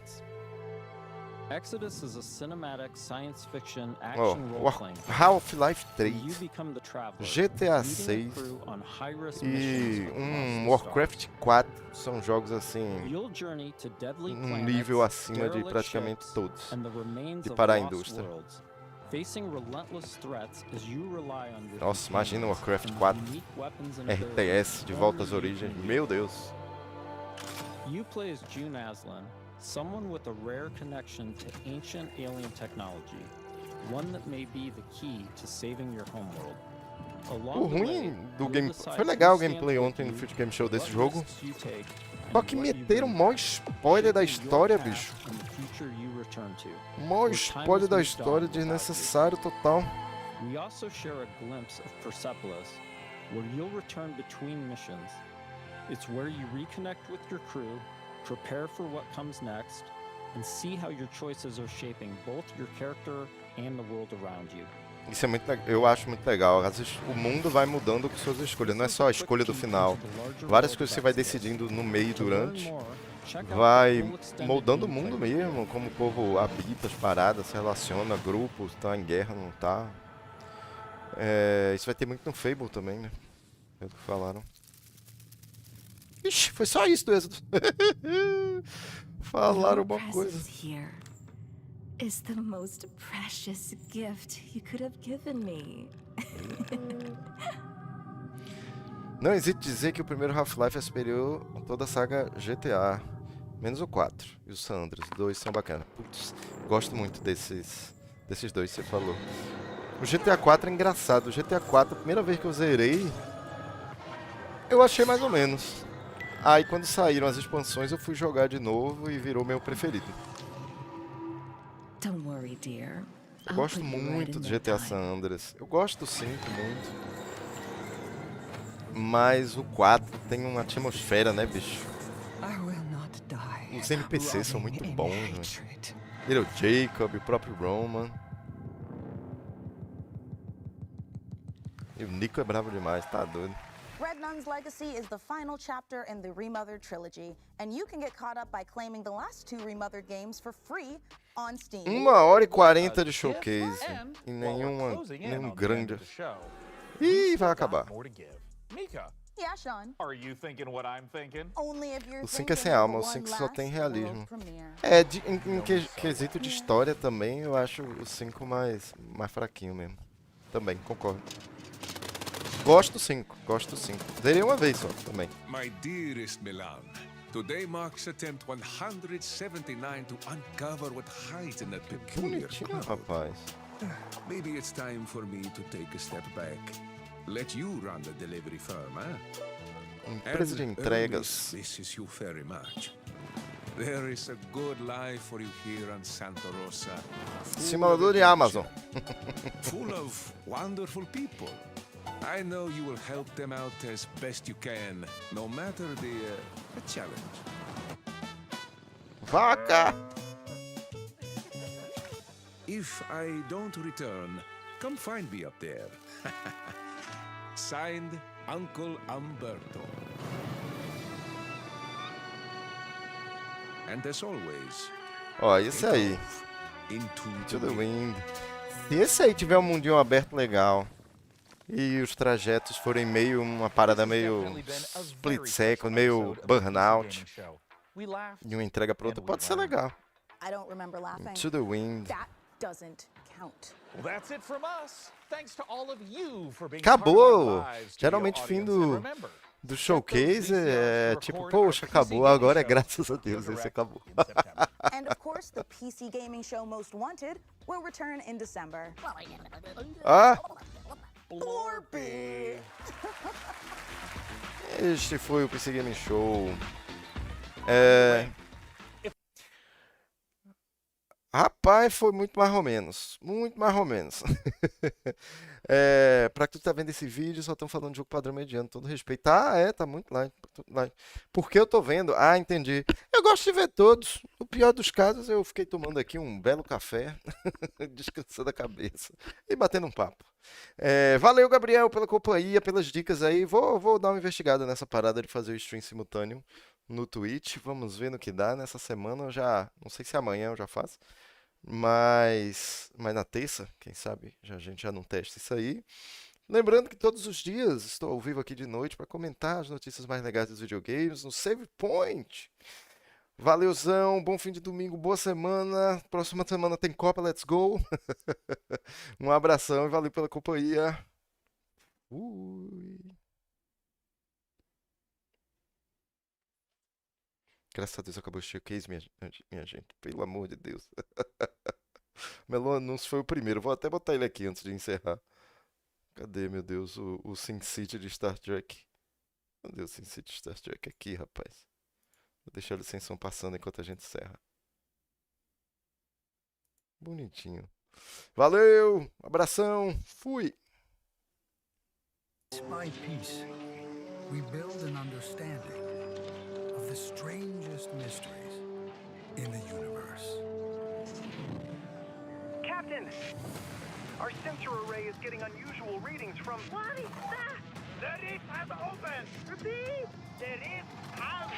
Exodus is a cinematic science fiction Ó, action role-playing Half-Life where you 3, become the traveler, GTA leading 6 a crew on high-risk e missions across the Warcraft 4 são jogos assim, You'll journey to deadly um planets, nível acima de derelict praticamente ships, todos and the remains de of parar a lost indústria. worlds. facing relentless threats as you rely on your Nossa, imagina o Warcraft 4 RTS de volta às origens. Meu Deus. You play as June Aslan, someone with a rare connection to ancient alien technology, one that may be the key to saving your homeworld. O ruim do game... Foi legal o gameplay ontem no Fique Game Show desse jogo. Só que meteram o maior spoiler da história, bicho. O maior spoiler da história, desnecessário total. We also share a glimpse of Persepolis, where you'll return between missions. It's where you reconnect with your crew, prepare for what comes next, and see how your choices are shaping both your character and the world around you. Isso é muito, eu acho muito legal. O mundo vai mudando com suas escolhas, não é só a escolha do final. Várias coisas você vai decidindo no meio e durante. Vai moldando o mundo mesmo, como o povo habita as paradas, se relaciona, grupos, tá em guerra, não tá. Isso vai ter muito no Fable também, né? Pelo que falaram. Ixi, foi só isso do êxodo. Falaram uma coisa. Is the most precious gift you could have given me. Não hesito dizer que o primeiro Half-Life é superior a toda a saga GTA. Menos o 4 e o San Andreas. Os dois são bacanas. Putz, gosto muito desses dois que você falou. O GTA 4 é engraçado. O GTA 4, a primeira vez que eu zerei, eu achei mais ou menos. Aí quando saíram as expansões eu fui jogar de novo e virou meu preferido. Don't worry, dear. Eu gosto muito do GTA San Andreas. Eu gosto do 5 muito. Mas o 4 tem uma atmosfera, né, bicho? Os NPCs são muito bons, né? Little Jacob, o próprio Roman. E o Nico é bravo demais, tá doido. Red Nun's Legacy is the final chapter in the Remothered trilogy, and you can get caught up by claiming the last 2 Remothered games for free on Steam. 1h40 de showcase e nenhum grande. Ih, vai acabar. Yeah, Sean. Are you thinking what I'm thinking? Only if you're O 5 é sem alma, o 5 só tem realismo. Em quesito de história também, eu acho o 5 mais fraquinho mesmo. Também, concordo. Gosto do 5, gosto do 5. Zerei uma vez só, também. My dearest Milan, today marks attempt 179 to uncover what hides in that peculiar crowd. Rapaz. Maybe it's time for me to take a step back. Let you run the delivery firm, huh? Empresa de entregas. Misses you very much. There is a good life for you here on Santa Rosa. Simulador de Amazon. Full of wonderful people. I know you will help them out as best you can, no matter the challenge. Vaca! If I don't return, come find me up there. Signed, Uncle Umberto. And as always, Ó, esse aí. Into the Wind. Se esse aí tiver um mundinho aberto legal e os trajetos forem meio uma parada meio split second, meio burnout, de uma entrega pra outra, pode ser legal. I don't remember laughing. To the Wind. That doesn't count. Well, that's it from us. Thanks to all of you for being Acabou! Geralmente fim do showcase é tipo, poxa, acabou, agora é graças a Deus, esse acabou. And of course, the PC gaming show Most Wanted will return in December. Ah! Blorby! Este foi o PC Gaming Show. Rapaz, foi muito mais ou menos. Muito mais ou menos. Pra que tu tá vendo esse vídeo, só estão falando de jogo padrão mediano. Todo respeito. Tá muito lá. Porque eu tô vendo. Ah, entendi. Eu gosto de ver todos. No pior dos casos, eu fiquei tomando aqui um belo café, descansando a cabeça e batendo um papo. Valeu, Gabriel, pela companhia, pelas dicas aí. Vou dar uma investigada nessa parada de fazer o stream simultâneo no Twitch. Vamos ver no que dá. Nessa semana eu já... Não sei se amanhã eu já faço. Mas na terça, quem sabe, a gente já não testa isso aí. Lembrando que todos os dias estou ao vivo aqui de noite para comentar as notícias mais legais dos videogames no Save Point. Valeuzão, bom fim de domingo, boa semana. Próxima semana tem Copa, let's go. Um abração e valeu pela companhia. Graças a Deus acabou o showcase, minha gente. Pelo amor de Deus. Melo Anúncios foi o primeiro. Vou até botar ele aqui antes de encerrar. Cadê, meu Deus, o Sin City de Star Trek? Cadê o Sin City de Star Trek aqui, rapaz? Vou deixar ele sem som passando enquanto a gente encerra. Bonitinho. Valeu, abração, fui! Piece by piece, we build an understanding of the strangest mysteries in the universe. Captain! Our sensor array is getting unusual readings from... What is that? The list has opened! Repeat! The list has